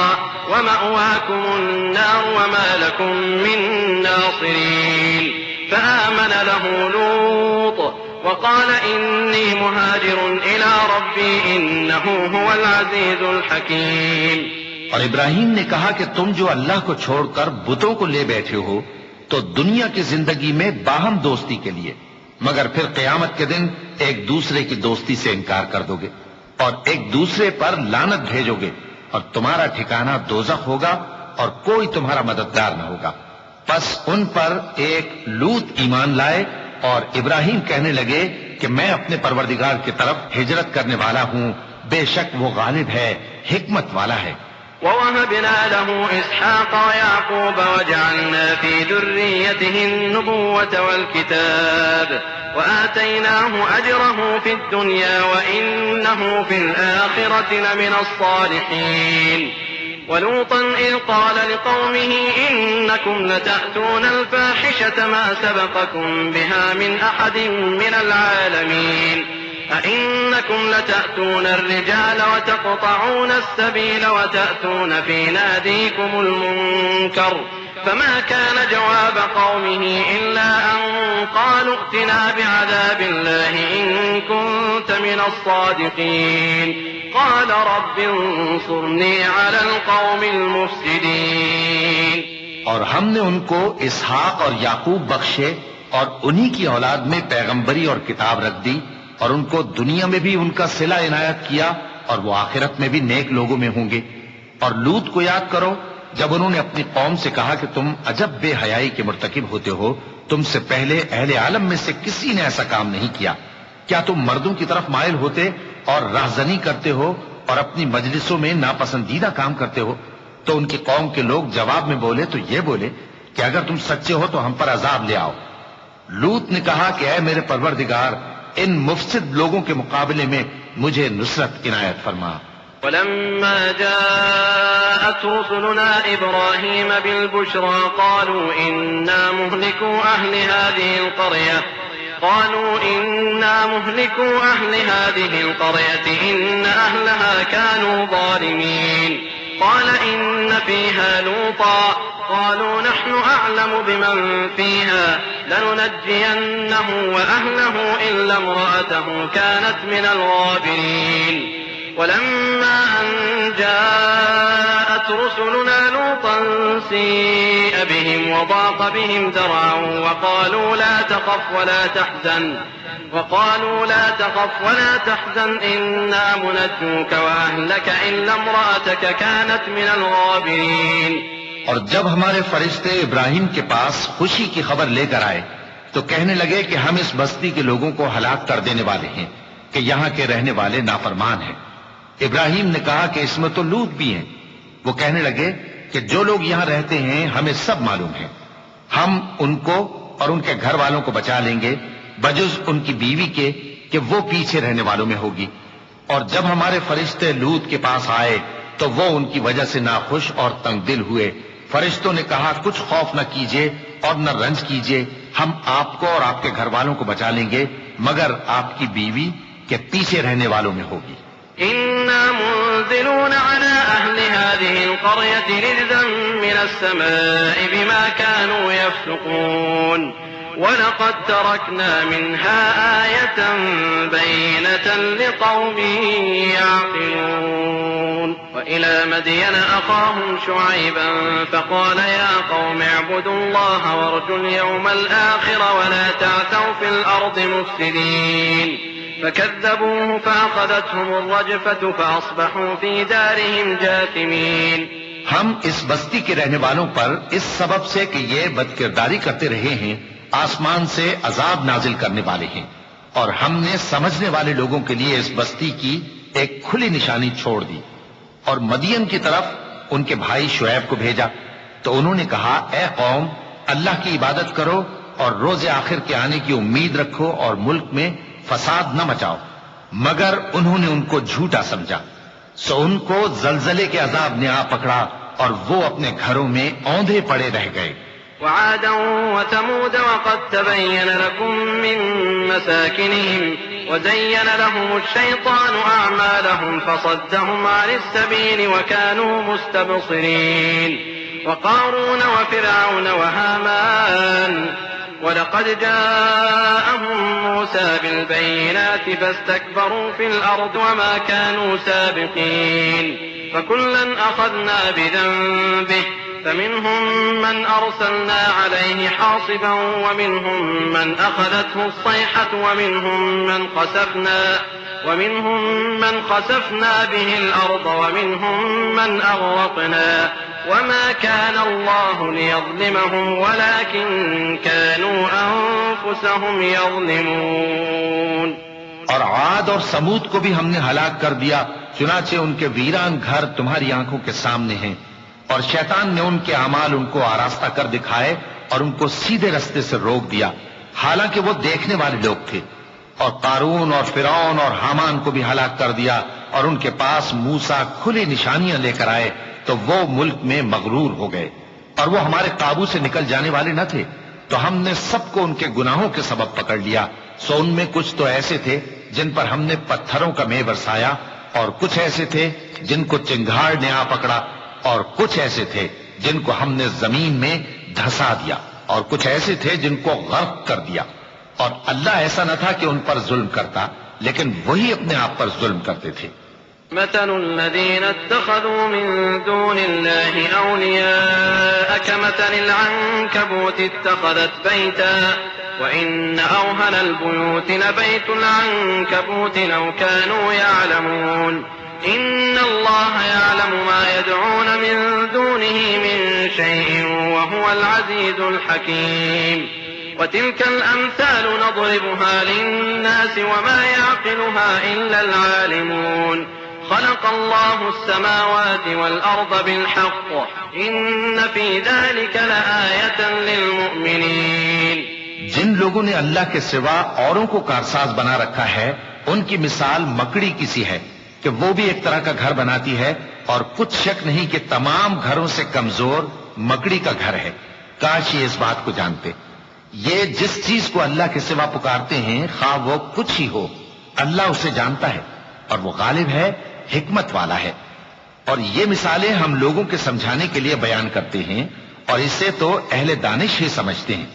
ومأواكم النار وما لكم من ناصرين فآمن له لوط وقال إني مهاجر إلى ربي إنه هو العزيز الحكيم.
اور ابراہیم نے کہا کہ تم جو اللہ کو چھوڑ کر بتوں کو لے بیٹھے ہو تو دنیا کی زندگی میں باہم دوستی کے لیے، مگر پھر قیامت کے دن ایک دوسرے کی دوستی سے انکار کر دو گے اور ایک دوسرے پر لعنت بھیجو گے اور تمہارا ٹھکانہ دوزخ ہوگا اور کوئی تمہارا مددگار نہ ہوگا. پس ان پر ایک لوط ایمان لائے اور ابراہیم کہنے لگے کہ میں اپنے پروردگار کی طرف ہجرت کرنے والا ہوں، بے شک وہ غالب ہے، حکمت والا ہے.
ووهبنا له إسحاق ويعقوب وجعلنا في ذريته النبوة والكتاب وآتيناه أجره في الدنيا وإنه في الآخرة لمن الصالحين. ولوطا إذ قال لقومه إنكم لتأتون الفاحشة ما سبقكم بها من أحد من العالمين أئنكم لتأتون الرجال وتقطعون السبيل وتأتون في ناديكم المنكر فما كان جواب قومه إلا أن قالوا ائتنا بعذاب الله إن كنت من الصادقين قال رب انصرني على القوم المفسدين.
اور ہم نے ان کو اسحاق اور یعقوب بخشے اور انہی کی اولاد میں پیغمبری اور کتاب رکھ دی اور ان کو دنیا میں بھی ان کا صلہ عنایت کیا اور وہ آخرت میں بھی نیک لوگوں میں ہوں گے. اور لوط کو یاد کرو جب انہوں نے اپنی قوم سے کہا کہ تم عجب بے حیائی کے مرتکب ہوتے ہو، تم سے پہلے اہل عالم میں سے کسی نے ایسا کام نہیں کیا. کیا تم مردوں کی طرف مائل ہوتے اور راہزنی کرتے ہو اور اپنی مجلسوں میں ناپسندیدہ کام کرتے ہو؟ تو ان کی قوم کے لوگ جواب میں بولے تو یہ بولے کہ اگر تم سچے ہو تو ہم پر عذاب لے آؤ. لوط نے کہا کہ اے میرے پروردگار، ان مفسد لوگوں کے مقابلے میں مجھے نصرت عنایت فرما.
ولما جاءت رسلنا إبراهيم بالبشرى قالوا إنا مهلكو أهل هذه القرية إن أهلها كانوا ظالمين قال إن فيها لوطا قالوا نحن أعلم بمن فيها لننجينه وأهله إلا امرأته كانت من الغابرين. ولما أن جاءت رسلنا لوطا سيء بهم وضاق بهم ذرعا وقالوا لا تخف ولا تحزن إنا منجوك وأهلك إلا امرأتك كانت من الغابرين.
اور جب ہمارے فرشتے ابراہیم کے پاس خوشی کی خبر لے کر آئے تو کہنے لگے کہ ہم اس بستی کے لوگوں کو ہلاک کر دینے والے ہیں کہ یہاں کے رہنے والے نافرمان ہیں. ابراہیم نے کہا کہ اس میں تو لوط بھی ہیں. وہ کہنے لگے کہ جو لوگ یہاں رہتے ہیں ہمیں سب معلوم ہے، ہم ان کو اور ان کے گھر والوں کو بچا لیں گے بجز ان کی بیوی کے کہ وہ پیچھے رہنے والوں میں ہوگی. اور جب ہمارے فرشتے لوط کے پاس آئے تو وہ ان کی وجہ سے ناخوش اور تنگ دل ہوئے. فرشتوں نے کہا کچھ خوف نہ کیجیے اور نہ رنج کیجیے، ہم آپ کو اور آپ کے گھر والوں کو بچا لیں گے مگر آپ کی بیوی کے پیچھے رہنے والوں میں ہوگی.
إنا منزلون على أهل هذه القرية رجزا من السماء بما كانوا يفسقون ولقد تركنا منها آية بينة لقوم يعقلون وإلى مدين أخاهم شعيبا فقال يا قوم اعبدوا الله وارجوا اليوم الآخر ولا تعثوا في الأرض مفسدين فكذبوه فأخذتهم الرجفة فأصبحوا في دارهم جاثمين.
ہم اس بستی کے رہنے والوں پر اس سبب سے کہ یہ بدکرداری کرتے رہے ہیں آسمان سے عذاب نازل کرنے والے ہیں، اور ہم نے سمجھنے والے لوگوں کے لیے اس بستی کی ایک کھلی نشانی چھوڑ دی. اور مدین کی طرف ان کے بھائی شعیب کو بھیجا تو انہوں نے کہا اے قوم اللہ کی عبادت کرو اور روز آخر کے آنے کی امید رکھو اور ملک میں فساد نہ مچاؤ، مگر انہوں نے ان کو جھوٹا سمجھا، سو ان کو زلزلے کے عذاب نے آ پکڑا اور وہ اپنے گھروں میں اوندھے پڑے رہ گئے.
وعادا وثمود وقد تبين لكم من مساكنهم وزين لهم الشيطان أعمالهم فصدهم عن السبيل وكانوا مستبصرين وقارون وفرعون وهامان ولقد جاءهم موسى بالبينات فاستكبروا في الأرض وما كانوا سابقين فكلا أخذنا بذنبه فمنهم من أرسلنا عليه حاصبا ومنهم من أخذته الصيحة ومنهم من خسفنا به الأرض ومنهم من أغرقنا وما كان الله ليظلمهم ولكن كانوا أنفسهم يظلمون.
اور عاد اور سمود کو بھی ہم نے ہلاک کر دیا، چنانچہ ان کے ویران گھر تمہاری آنکھوں کے سامنے ہیں، اور شیطان نے ان کے اعمال ان کو آراستہ کر دکھائے اور ان کو سیدھے رستے سے روک دیا، حالانکہ وہ دیکھنے والے لوگ تھے. اور قارون اور فرعون اور حامان کو بھی ہلاک کر دیا، اور ان کے پاس موسیٰ کھلی نشانیاں لے کر آئے تو وہ ملک میں مغرور ہو گئے، اور وہ ہمارے قابو سے نکل جانے والے نہ تھے، تو ہم نے سب کو ان کے گناہوں کے سبب پکڑ لیا. سو ان میں کچھ تو ایسے تھے جن پر ہم نے پتھروں کا مے برسایا، اور کچھ ایسے تھے جن کو چنگھاڑ نے آ پکڑا، اور کچھ ایسے تھے جن کو ہم نے زمین میں دھسا دیا، اور کچھ ایسے تھے جن کو غرق کر دیا. اور اللہ ایسا نہ تھا کہ ان پر ظلم کرتا، لیکن وہی اپنے آپ پر ظلم کرتے تھے.
مثل الذين اتخذوا من دون الله أولياء كمثل العنكبوت اتخذت بيتا وإن أوهن البيوت لبيت العنكبوت لو كانوا يعلمون إن الله يعلم ما يدعون من دونه من شيء وهو العزيز الحكيم. وتلك الأمثال نضربها للناس وما يعقلها إلا العالمون. خلق الله السماوات والأرض بالحق إن في ذلك لآية للمؤمنين.
جن لوگوں نے اللہ کے سوا اوروں کو کارساز بنا رکھا ہے ان کی مثال مکڑی کی سی ہے کہ وہ بھی ایک طرح کا گھر بناتی ہے، اور کچھ شک نہیں کہ تمام گھروں سے کمزور مکڑی کا گھر ہے. کاش یہ اس بات کو جانتے. یہ جس چیز کو اللہ کے سوا پکارتے ہیں خواہ وہ کچھ ہی ہو، اللہ اسے جانتا ہے اور وہ غالب ہے، حکمت والا ہے. اور یہ مثالیں ہم لوگوں کے سمجھانے کے لیے بیان کرتے ہیں، اور اسے تو اہل دانش ہی سمجھتے ہیں.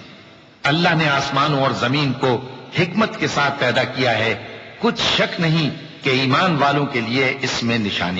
اللہ نے آسمانوں اور زمین کو حکمت کے ساتھ پیدا کیا ہے، کچھ شک نہیں کہ ایمان والوں کے لیے اس میں نشانی